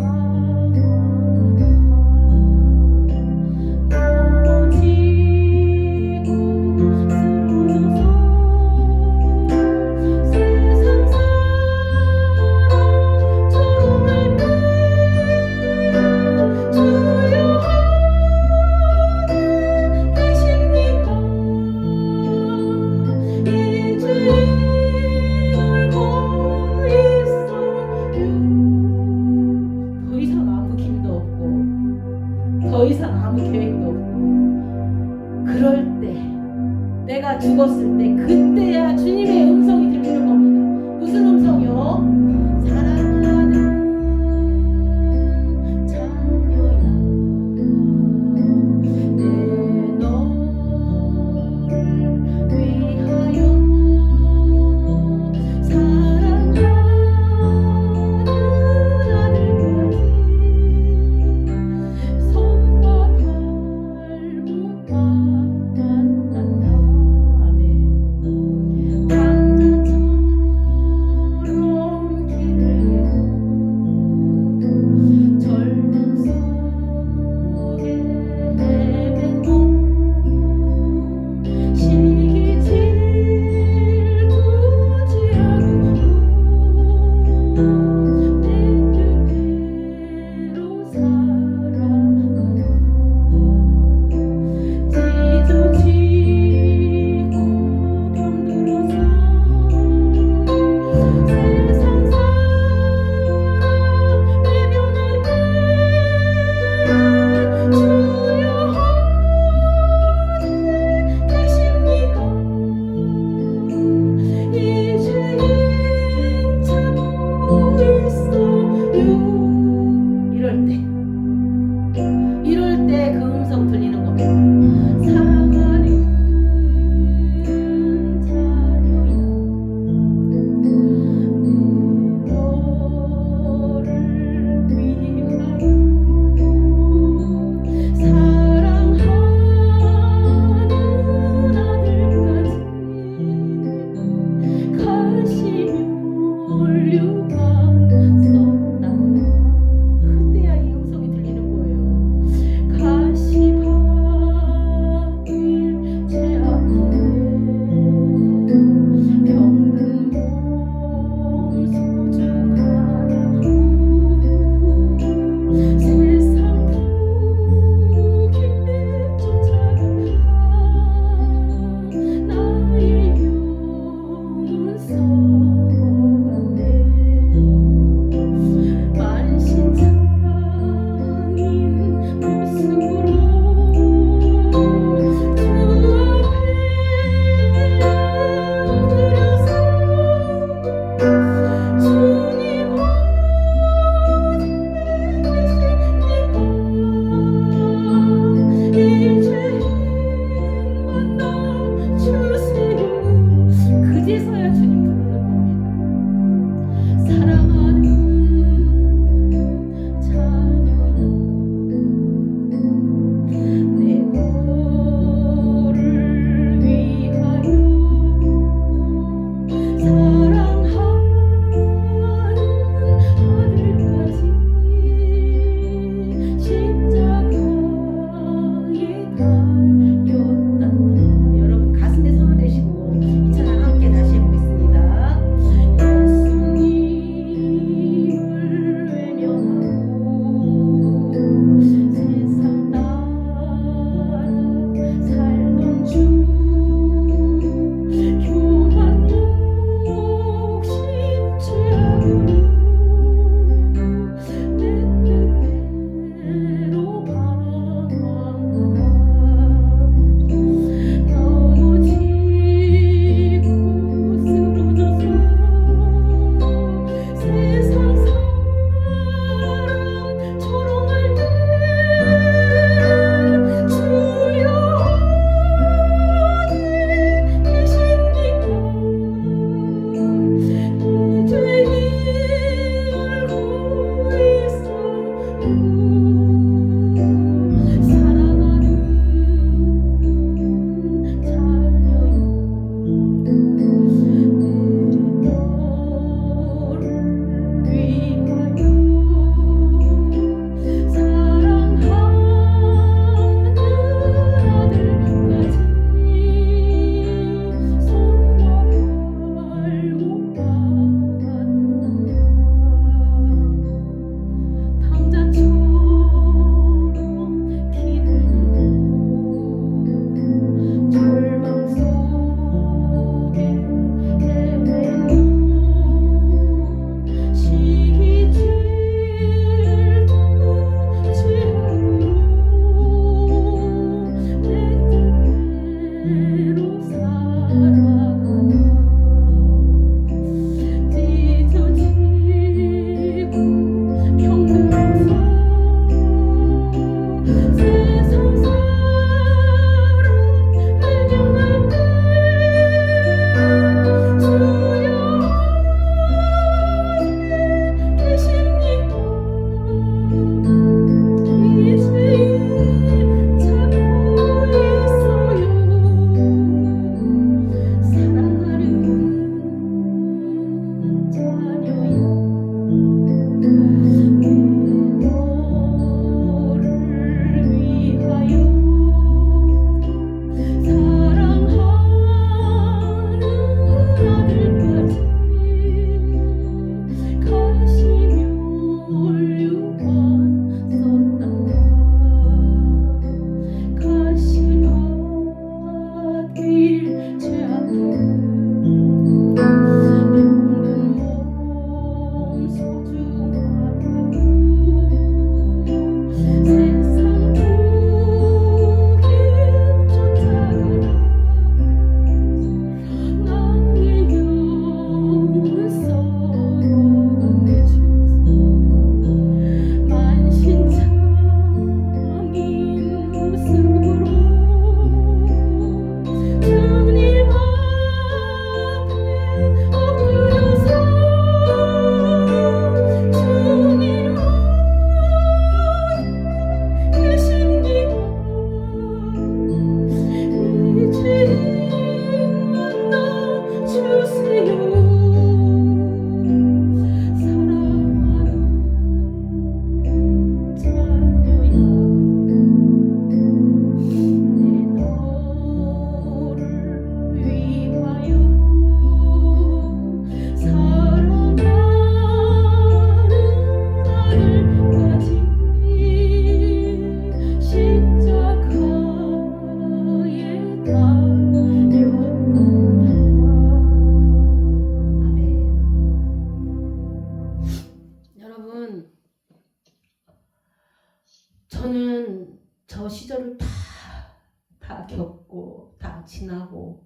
지나고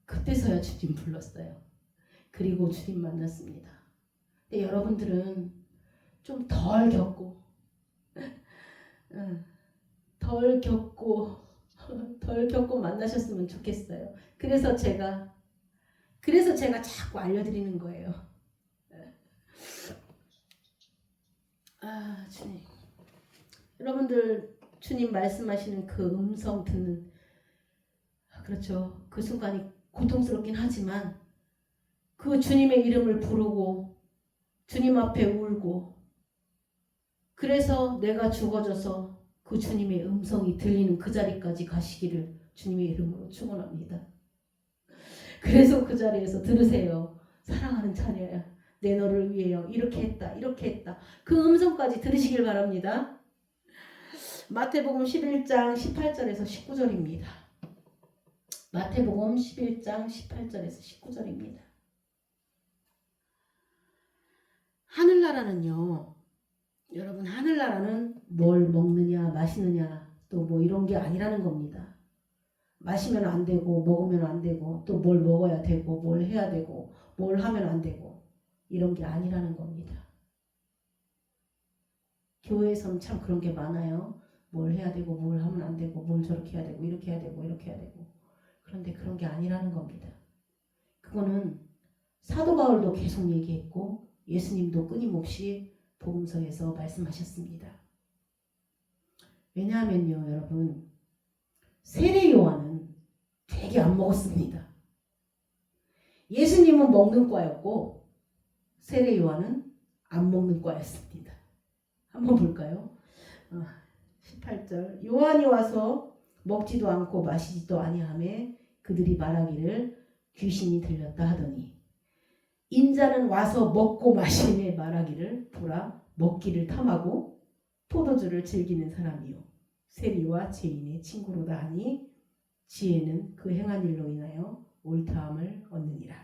그때서야 주님 불렀어요. 그리고 주님 만났습니다. 근데 여러분들은 좀 덜 겪고 덜 겪고 만나셨으면 좋겠어요. 그래서 제가 자꾸 알려드리는 거예요. 아, 주님. 여러분들 주님 말씀하시는 그 음성 듣는, 그렇죠. 그 순간이 고통스럽긴 하지만 그 주님의 이름을 부르고 주님 앞에 울고, 그래서 내가 죽어져서 그 주님의 음성이 들리는 그 자리까지 가시기를 주님의 이름으로 축원합니다. 그래서 그 자리에서 들으세요. 사랑하는 자녀야, 내 너를 위해요. 이렇게 했다, 이렇게 했다. 그 음성까지 들으시길 바랍니다. 마태복음 11장 18절에서 19절입니다. 마태복음 11장 18절에서 19절입니다. 하늘나라는요, 여러분, 하늘나라는 뭘 먹느냐 마시느냐 또 뭐 이런 게 아니라는 겁니다. 마시면 안 되고 먹으면 안 되고 또 뭘 먹어야 되고 뭘 해야 되고 뭘 하면 안 되고 이런 게 아니라는 겁니다. 교회에서는 참 그런 게 많아요. 뭘 해야 되고 뭘 하면 안 되고 뭘 저렇게 해야 되고 이렇게 해야 되고 이렇게 해야 되고. 그런데 그런 게 아니라는 겁니다. 그거는 사도 바울도 계속 얘기했고 예수님도 끊임없이 복음서에서 말씀하셨습니다. 왜냐하면요, 여러분, 세례 요한은 되게 안 먹었습니다. 예수님은 먹는 과였고 세례 요한은 안 먹는 과였습니다. 한번 볼까요? 18절. 요한이 와서 먹지도 않고 마시지도 아니하며 그들이 말하기를 귀신이 들렸다 하더니, 인자는 와서 먹고 마시며 말하기를 보라, 먹기를 탐하고 포도주를 즐기는 사람이요 세리와 죄인의 친구로다 하니 지혜는 그 행한 일로 인하여 옳다함을 얻느니라.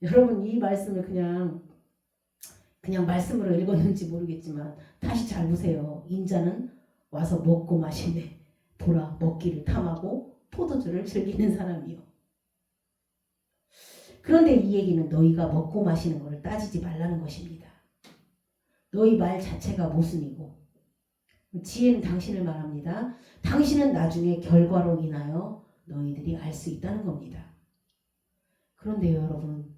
여러분, 이 말씀을 그냥 말씀으로 읽었는지 모르겠지만 다시 잘 보세요. 인자는 와서 먹고 마시네, 보라, 먹기를 탐하고 포도주를 즐기는 사람이요. 그런데 이 얘기는 너희가 먹고 마시는 것을 따지지 말라는 것입니다. 너희 말 자체가 모순이고, 지혜는 당신을 말합니다. 당신은 나중에 결과로 인하여 너희들이 알 수 있다는 겁니다. 그런데 여러분,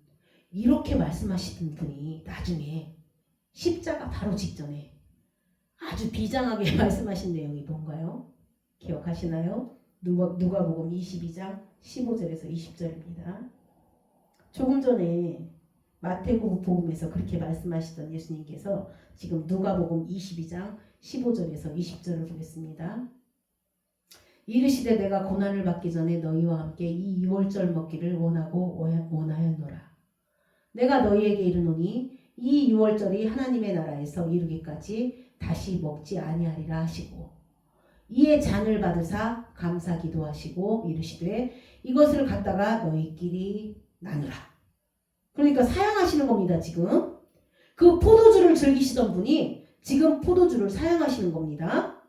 이렇게 말씀하시던 분이 나중에 십자가 바로 직전에 아주 비장하게 말씀하신 내용이 뭔가요? 기억하시나요? 누가복음 22장 15절에서 20절입니다. 조금 전에 마태복음에서 그렇게 말씀하시던 예수님께서 지금 누가복음 22장 15절에서 20절을 보겠습니다. 이르시되 내가 고난을 받기 전에 너희와 함께 이 유월절 먹기를 원하였노라. 내가 너희에게 이르노니 이 유월절이 하나님의 나라에서 이르기까지 다시 먹지 아니하리라 하시고, 이에 잔을 받으사 감사 기도하시고 이르시되 이것을 갖다가 너희끼리 나누라. 그러니까 사양하시는 겁니다. 지금 그 포도주를 즐기시던 분이 지금 포도주를 사양하시는 겁니다.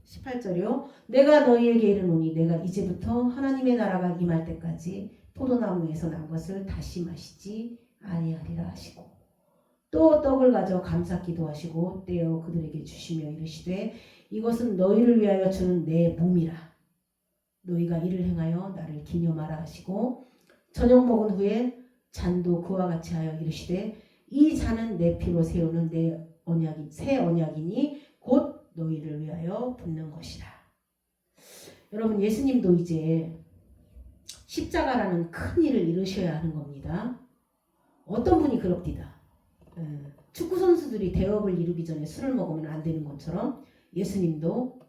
18절이요. 내가 너희에게 이르노니 내가 이제부터 하나님의 나라가 임할 때까지 포도나무에서 난 것을 다시 마시지 아니하리라 하시고, 또 떡을 가져 감사 기도하시고 떼어 그들에게 주시며 이르시되 이것은 너희를 위하여 주는 내 몸이라. 너희가 이를 행하여 나를 기념하라 하시고, 저녁 먹은 후에 잔도 그와 같이 하여 이르시되 이 잔은 내 피로 세우는 새 언약이니 곧 너희를 위하여 붓는 것이라. 여러분, 예수님도 이제 십자가라는 큰 일을 이루셔야 하는 겁니다. 어떤 분이 그럽디다. 축구 선수들이 대업을 이루기 전에 술을 먹으면 안 되는 것처럼 예수님도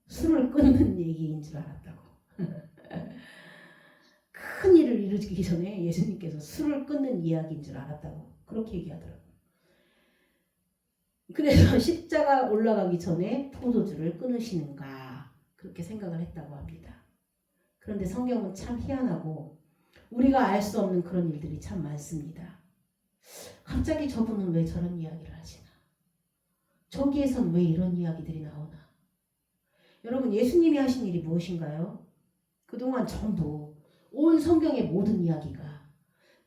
술을 끊는 얘기인 줄 알았다고. 큰 일을 이루기 전에 예수님께서 술을 끊는 이야기인 줄 알았다고 그렇게 얘기하더라고요. 그래서 십자가 올라가기 전에 포도주를 끊으시는가 그렇게 생각을 했다고 합니다. 그런데 성경은 참 희한하고 우리가 알 수 없는 그런 일들이 참 많습니다. 갑자기 저분은 왜 저런 이야기를 하시나? 저기에선 왜 이런 이야기들이 나오나? 여러분, 예수님이 하신 일이 무엇인가요? 그동안 전부 온 성경의 모든 이야기가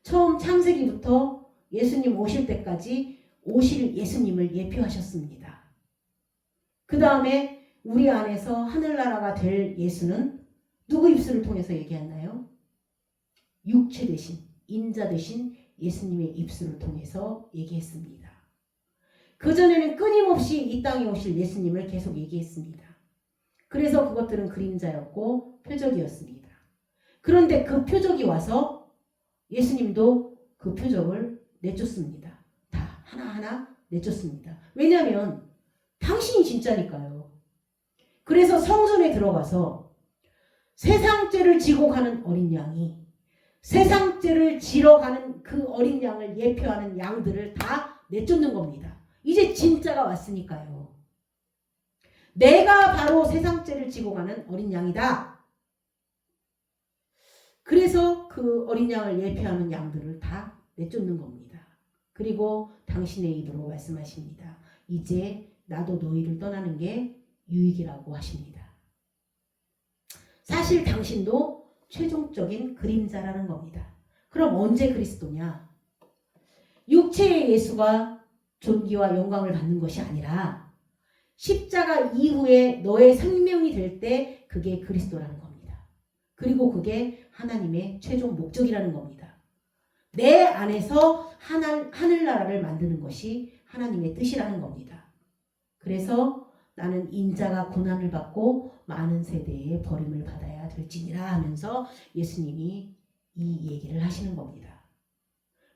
처음 창세기부터 예수님 오실 때까지 오실 예수님을 예표하셨습니다. 그 다음에 우리 안에서 하늘나라가 될 예수는 누구 입술을 통해서 얘기했나요? 육체 대신, 인자 대신 예수님의 입술을 통해서 얘기했습니다. 그전에는 끊임없이 이 땅에 오실 예수님을 계속 얘기했습니다. 그래서 그것들은 그림자였고 표적이었습니다. 그런데 그 표적이 와서 예수님도 그 표적을 내쫓습니다. 다 하나하나 내쫓습니다. 왜냐하면 당신이 진짜니까요. 그래서 성전에 들어가서 세상죄를 지고 가는 어린 양이 세상죄를 지러 가는 그 어린 양을 예표하는 양들을 다 내쫓는 겁니다. 이제 진짜가 왔으니까요. 내가 바로 세상죄를 지고 가는 어린 양이다. 그래서 그 어린 양을 예표하는 양들을 다 내쫓는 겁니다. 그리고 당신의 입으로 말씀하십니다. 이제 나도 너희를 떠나는 게 유익이라고 하십니다. 사실 당신도 최종적인 그림자라는 겁니다. 그럼 언제 그리스도냐? 육체의 예수가 존귀와 영광을 받는 것이 아니라 십자가 이후에 너의 생명이 될 때 그게 그리스도라는 겁니다. 그리고 그게 하나님의 최종 목적이라는 겁니다. 내 안에서 하늘나라를 만드는 것이 하나님의 뜻이라는 겁니다. 그래서 나는 인자가 고난을 받고 많은 세대의 버림을 받아야 될지니라 하면서 예수님이 이 얘기를 하시는 겁니다.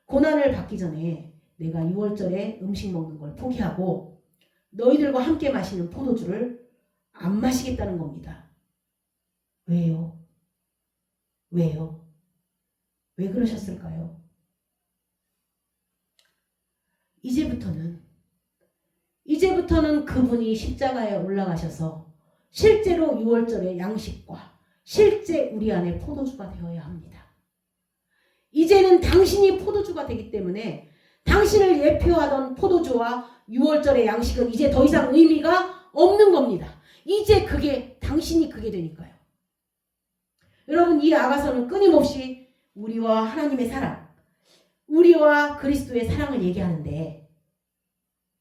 고난을 받기 전에 내가 6월절에 음식 먹는 걸 포기하고 너희들과 함께 마시는 포도주를 안 마시겠다는 겁니다. 왜요? 왜요? 왜 그러셨을까요? 이제부터는 그분이 십자가에 올라가셔서 실제로 6월절의 양식과 실제 우리 안에 포도주가 되어야 합니다. 이제는 당신이 포도주가 되기 때문에 당신을 예표하던 포도주와 6월절의 양식은 이제 더 이상 의미가 없는 겁니다. 이제 그게 당신이 그게 되니까요. 여러분, 이 아가서는 끊임없이 우리와 하나님의 사랑, 우리와 그리스도의 사랑을 얘기하는데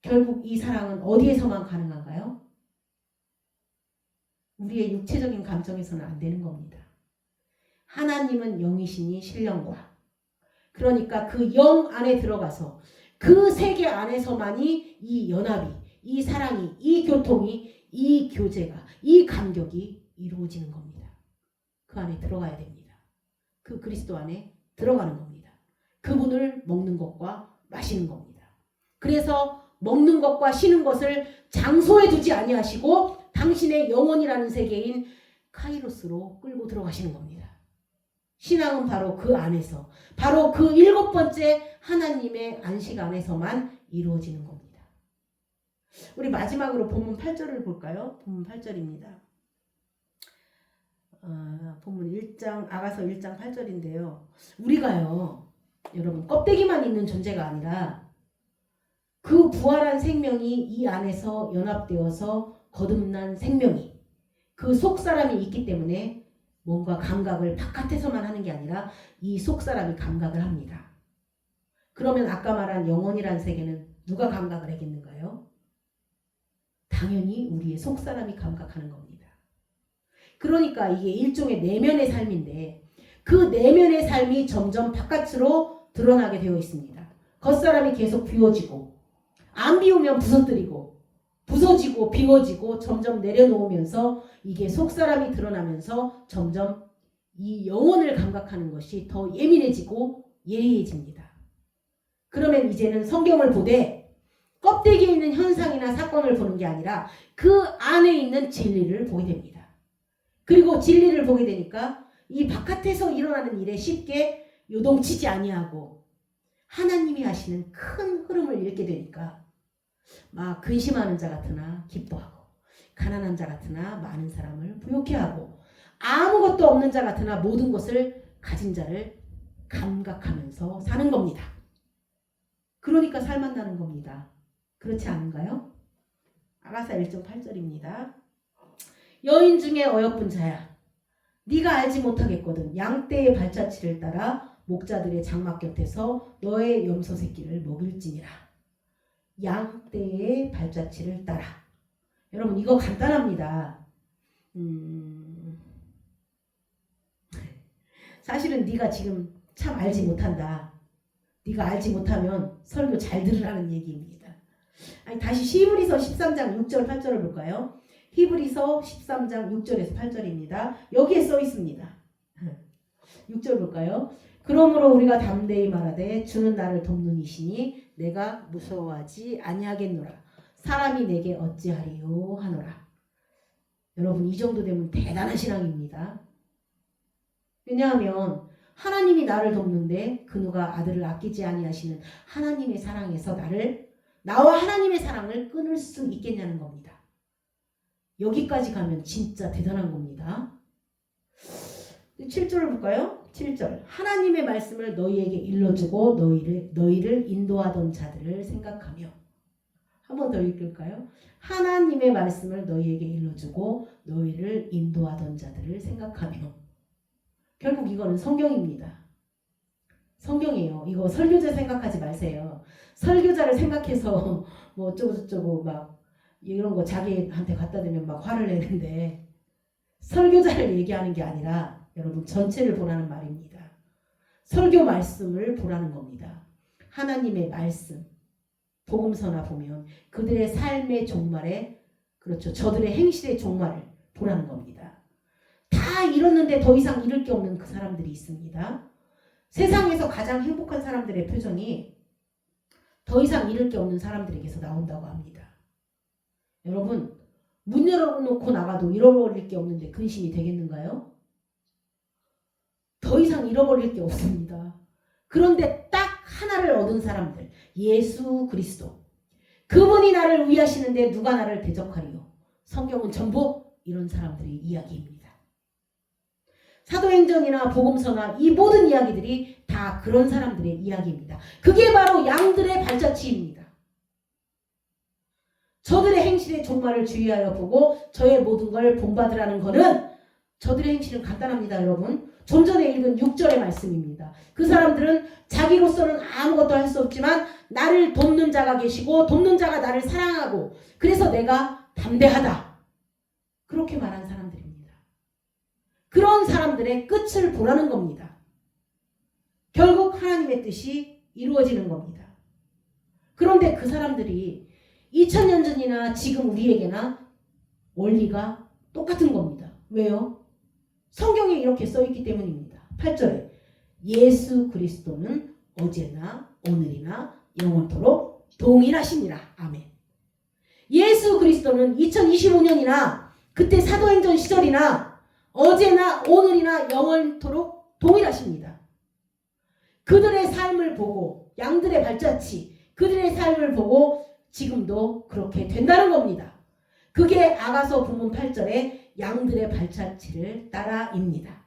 결국 이 사랑은 어디에서만 가능한가요? 우리의 육체적인 감정에서는 안 되는 겁니다. 하나님은 영이시니 신령과, 그러니까 그 영 안에 들어가서 그 세계 안에서만이 이 연합이, 이 사랑이, 이 교통이, 이 교제가, 이 감격이 이루어지는 겁니다. 그 안에 들어가야 됩니다. 그 그리스도 안에 들어가는 겁니다. 그분을 먹는 것과 마시는 겁니다. 그래서 먹는 것과 쉬는 것을 장소에 두지 아니하시고 당신의 영혼이라는 세계인 카이로스로 끌고 들어가시는 겁니다. 신앙은 바로 그 안에서, 바로 그 7번째 하나님의 안식 안에서만 이루어지는 겁니다. 우리 마지막으로 본문 8절을 볼까요? 본문 8절입니다. 본문 1장, 아가서 1장 8절인데요. 우리가요, 여러분, 껍데기만 있는 존재가 아니라 그 부활한 생명이 이 안에서 연합되어서 거듭난 생명이 그 속사람이 있기 때문에 뭔가 감각을 바깥에서만 하는 게 아니라 이 속사람이 감각을 합니다. 그러면 아까 말한 영혼이란 세계는 누가 감각을 하겠는가요? 당연히 우리의 속사람이 감각하는 겁니다. 그러니까 이게 일종의 내면의 삶인데 그 내면의 삶이 점점 바깥으로 드러나게 되어 있습니다. 겉사람이 계속 비워지고 안 비우면 부서뜨리고 부서지고 비워지고 점점 내려놓으면서 이게 속사람이 드러나면서 점점 이 영혼을 감각하는 것이 더 예민해지고 예리해집니다. 그러면 이제는 성경을 보되 껍데기에 있는 현상이나 사건을 보는 게 아니라 그 안에 있는 진리를 보게 됩니다. 그리고 진리를 보게 되니까 이 바깥에서 일어나는 일에 쉽게 요동치지 아니하고 하나님이 하시는 큰 흐름을 읽게 되니까 막 근심하는 자 같으나 기뻐하고 가난한 자 같으나 많은 사람을 부욕해 하고 아무것도 없는 자 같으나 모든 것을 가진 자를 감각하면서 사는 겁니다. 그러니까 살만나는 겁니다. 그렇지 않은가요? 아가서 1장 8절입니다. 여인 중에 어여쁜 자야. 네가 알지 못하겠거든. 양떼의 발자취를 따라 목자들의 장막 곁에서 너의 염소 새끼를 먹일지니라. 양떼의 발자취를 따라. 여러분 이거 간단합니다. 사실은 네가 지금 참 알지 못한다. 네가 알지 못하면 설교 잘 들으라는 얘기입니다. 아니, 다시 히브리서 13장 6절 8절을 볼까요? 히브리서 13장 6절에서 8절입니다. 여기에 써 있습니다. 6절 볼까요? 그러므로 우리가 담대히 말하되 주는 나를 돕는 이시니 내가 무서워하지 아니하겠노라. 사람이 내게 어찌하리요 하노라. 여러분 이 정도 되면 대단한 신앙입니다. 왜냐하면 하나님이 나를 돕는데 그 누가 아들을 아끼지 아니하시는 하나님의 사랑에서 나와 하나님의 사랑을 끊을 수 있겠냐는 겁니다. 여기까지 가면 진짜 대단한 겁니다. 7절을 볼까요? 7절. 하나님의 말씀을 너희에게 일러주고 너희를 인도하던 자들을 생각하며. 한 번 더 읽을까요? 하나님의 말씀을 너희에게 일러주고 너희를 인도하던 자들을 생각하며. 결국 이거는 성경입니다. 성경이에요. 이거 설교자 생각하지 마세요. 설교자를 생각해서 뭐 어쩌고저쩌고 막 이런 거 자기한테 갖다 대면 막 화를 내는데 설교자를 얘기하는 게 아니라 여러분 전체를 보라는 말입니다. 설교 말씀을 보라는 겁니다. 하나님의 말씀, 복음서나 보면 그들의 삶의 종말에 그렇죠. 저들의 행실의 종말을 보라는 겁니다. 다 잃었는데 더 이상 잃을 게 없는 그 사람들이 있습니다. 세상에서 가장 행복한 사람들의 표정이 더 이상 잃을 게 없는 사람들에게서 나온다고 합니다. 여러분 문 열어놓고 나가도 잃어버릴 게 없는데 근심이 되겠는가요? 더 이상 잃어버릴 게 없습니다. 그런데 딱 하나를 얻은 사람들, 예수 그리스도. 그분이 나를 위하시는데 누가 나를 대적하리요? 성경은 전부 이런 사람들의 이야기입니다. 사도행전이나 복음서나 이 모든 이야기들이 다 그런 사람들의 이야기입니다. 그게 바로 양들의 발자취입니다. 저들의 행실의 종말을 주의하여 보고 저의 모든 걸 본받으라는 것은 저들의 행실은 간단합니다. 여러분. 좀 전에 읽은 6절의 말씀입니다. 그 사람들은 자기로서는 아무것도 할 수 없지만 나를 돕는 자가 계시고 돕는 자가 나를 사랑하고 그래서 내가 담대하다. 그렇게 말한 사람들입니다. 그런 사람들의 끝을 보라는 겁니다. 결국 하나님의 뜻이 이루어지는 겁니다. 그런데 그 사람들이 2000년 전이나 지금 우리에게나 원리가 똑같은 겁니다. 왜요? 성경에 이렇게 써있기 때문입니다. 8절에 예수 그리스도는 어제나 오늘이나 영원토록 동일하시니라. 아멘. 예수 그리스도는 2025년이나 그때 사도행전 시절이나 어제나 오늘이나 영원토록 동일하십니다. 그들의 삶을 보고 양들의 발자취 그들의 삶을 보고 지금도 그렇게 된다는 겁니다. 그게 아가서 본문 8절에 양들의 발자취를 따라입니다.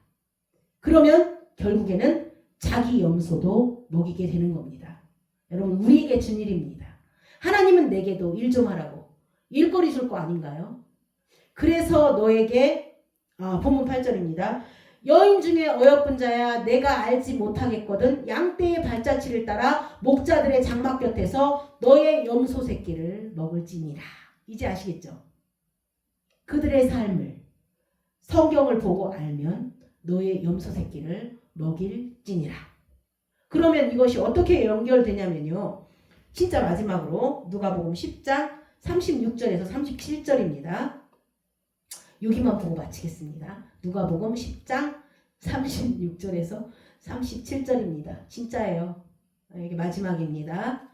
그러면 결국에는 자기 염소도 먹이게 되는 겁니다. 여러분 우리에게 준 일입니다. 하나님은 내게도 일 좀 하라고 일거리 줄 거 아닌가요? 그래서 너에게 본문 8절입니다. 여인 중에 어여쁜 자야 내가 알지 못하겠거든 양떼의 발자취를 따라 목자들의 장막 곁에서 너의 염소 새끼를 먹을지니라. 이제 아시겠죠? 그들의 삶을 성경을 보고 알면 너의 염소 새끼를 먹일지니라. 그러면 이것이 어떻게 연결되냐면요. 진짜 마지막으로 누가복음 10장 36절에서 37절입니다. 여기만 보고 마치겠습니다. 누가복음 10장 36절에서 37절입니다. 진짜예요. 이게 마지막입니다.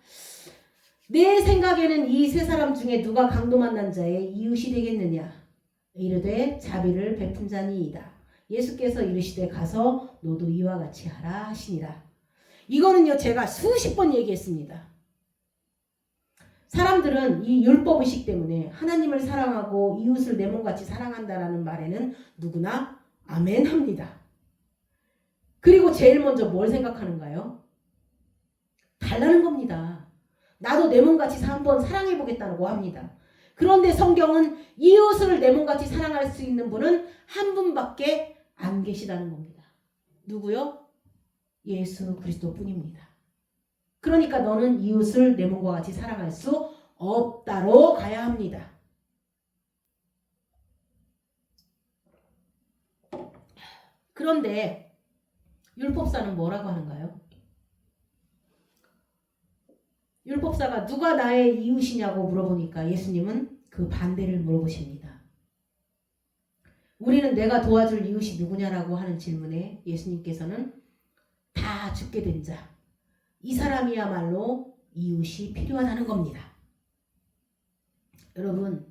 내 생각에는 이 세 사람 중에 누가 강도 만난 자의 이웃이 되겠느냐. 이르되 자비를 베푼 자니이다. 예수께서 이르시되 가서 너도 이와 같이 하라 하시니라. 이거는요 제가 수십 번 얘기했습니다. 사람들은 이 율법의식 때문에 하나님을 사랑하고 이웃을 내 몸같이 사랑한다라는 말에는 누구나 아멘 합니다. 그리고 제일 먼저 뭘 생각하는가요? 달라는 겁니다. 나도 내 몸같이 한번 사랑해보겠다고 합니다. 그런데 성경은 이웃을 내 몸같이 사랑할 수 있는 분은 한 분밖에 안 계시다는 겁니다. 누구요? 예수 그리스도뿐입니다. 그러니까 너는 이웃을 내 몸과 같이 사랑할 수 없다로 가야 합니다. 그런데 율법사는 뭐라고 하는가요? 율법사가 누가 나의 이웃이냐고 물어보니까 예수님은 그 반대를 물어보십니다. 우리는 내가 도와줄 이웃이 누구냐라고 하는 질문에 예수님께서는 다 죽게 된 자, 이 사람이야말로 이웃이 필요하다는 겁니다. 여러분,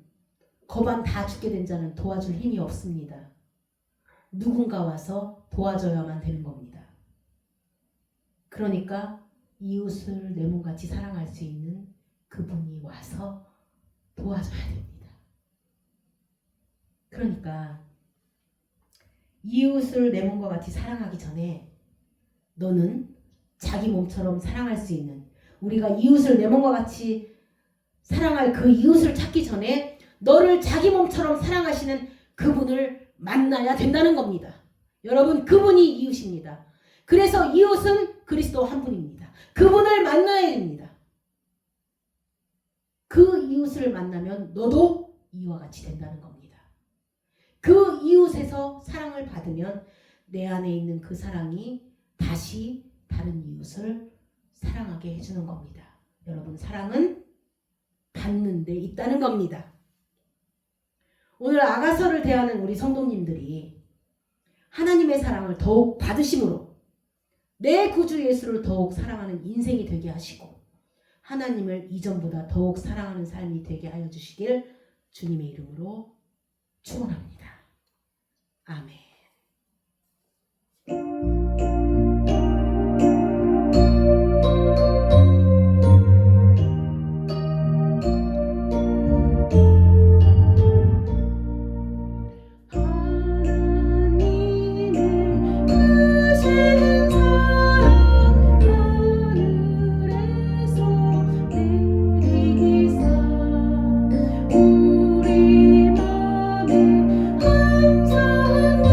거반 다 죽게 된 자는 도와줄 힘이 없습니다. 누군가 와서 도와줘야만 되는 겁니다. 그러니까 이웃을 내 몸같이 사랑할 수 있는 그분이 와서 도와줘야 됩니다. 그러니까 이웃을 내 몸과 같이 사랑하기 전에 너는 자기 몸처럼 사랑할 수 있는, 우리가 이웃을 내 몸과 같이 사랑할 그 이웃을 찾기 전에 너를 자기 몸처럼 사랑하시는 그분을 만나야 된다는 겁니다. 여러분, 그분이 이웃입니다. 그래서 이웃은 그리스도 한 분입니다. 그분을 만나야 됩니다. 그 이웃을 만나면 너도 이와 같이 된다는 겁니다. 그 이웃에서 사랑을 받으면 내 안에 있는 그 사랑이 다시 다른 이웃을 사랑하게 해주는 겁니다. 여러분, 사랑은 받는 데 있다는 겁니다. 오늘 아가서를 대하는 우리 성도님들이 하나님의 사랑을 더욱 받으심으로 내 구주 예수를 더욱 사랑하는 인생이 되게 하시고 하나님을 이전보다 더욱 사랑하는 삶이 되게 하여 주시길 주님의 이름으로 축원합니다. 아멘. 우리 맘에 항상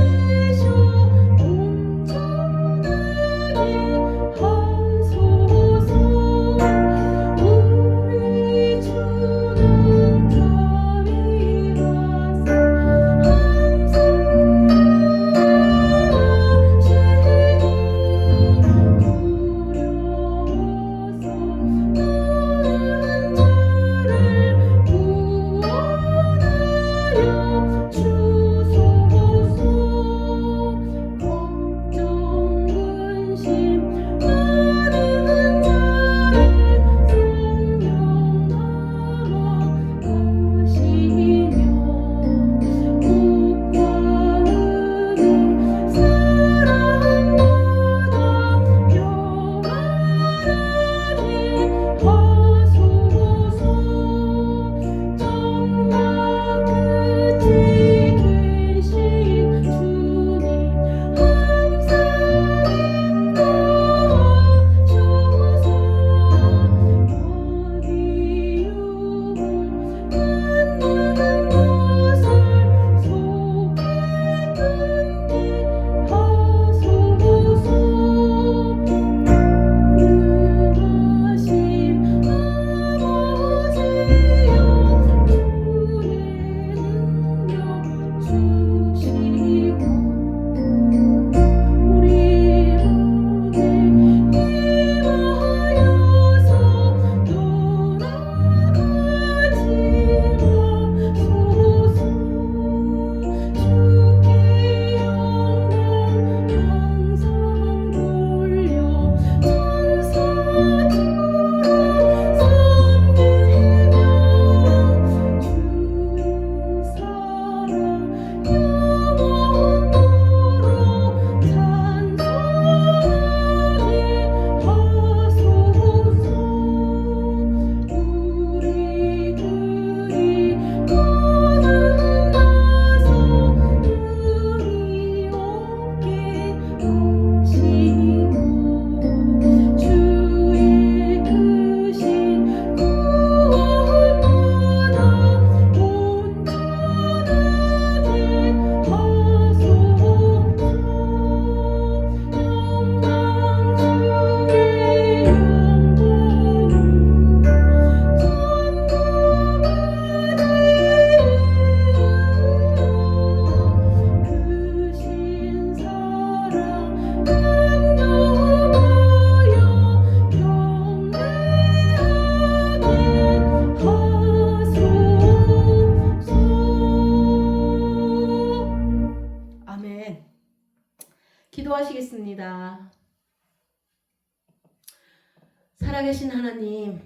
살아계신 하나님,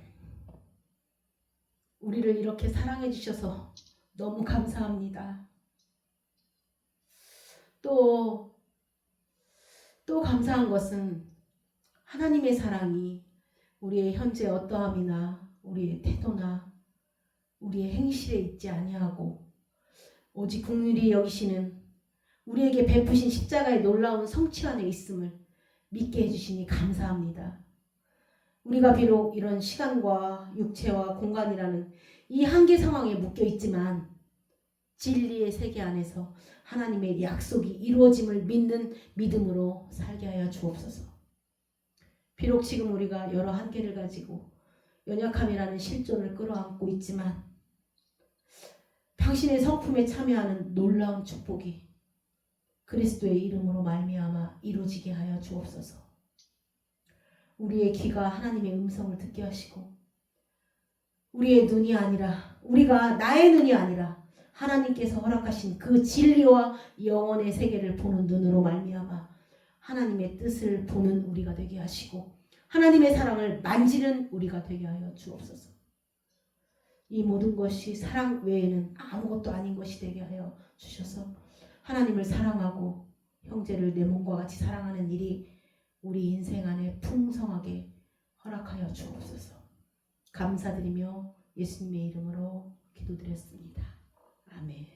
우리를 이렇게 사랑해 주셔서 너무 감사합니다. 또 감사한 것은 하나님의 사랑이 우리의 현재 어떠함이나 우리의 태도나 우리의 행실에 있지 아니하고 오직 긍휼히 여기시는 우리에게 베푸신 십자가의 놀라운 성취 안에 있음을 믿게 해주시니 감사합니다. 우리가 비록 이런 시간과 육체와 공간이라는 이 한계 상황에 묶여 있지만 진리의 세계 안에서 하나님의 약속이 이루어짐을 믿는 믿음으로 살게 하여 주옵소서. 비록 지금 우리가 여러 한계를 가지고 연약함이라는 실존을 끌어안고 있지만 당신의 성품에 참여하는 놀라운 축복이 그리스도의 이름으로 말미암아 이루어지게 하여 주옵소서. 우리의 귀가 하나님의 음성을 듣게 하시고 우리의 눈이 아니라 우리가 나의 눈이 아니라 하나님께서 허락하신 그 진리와 영원의 세계를 보는 눈으로 말미암아 하나님의 뜻을 보는 우리가 되게 하시고 하나님의 사랑을 만지는 우리가 되게 하여 주옵소서. 이 모든 것이 사랑 외에는 아무것도 아닌 것이 되게 하여 주셔서 하나님을 사랑하고 형제를 내 몸과 같이 사랑하는 일이 우리 인생 안에 풍성하게 허락하여 주옵소서. 감사드리며 예수님의 이름으로 기도드렸습니다. 아멘.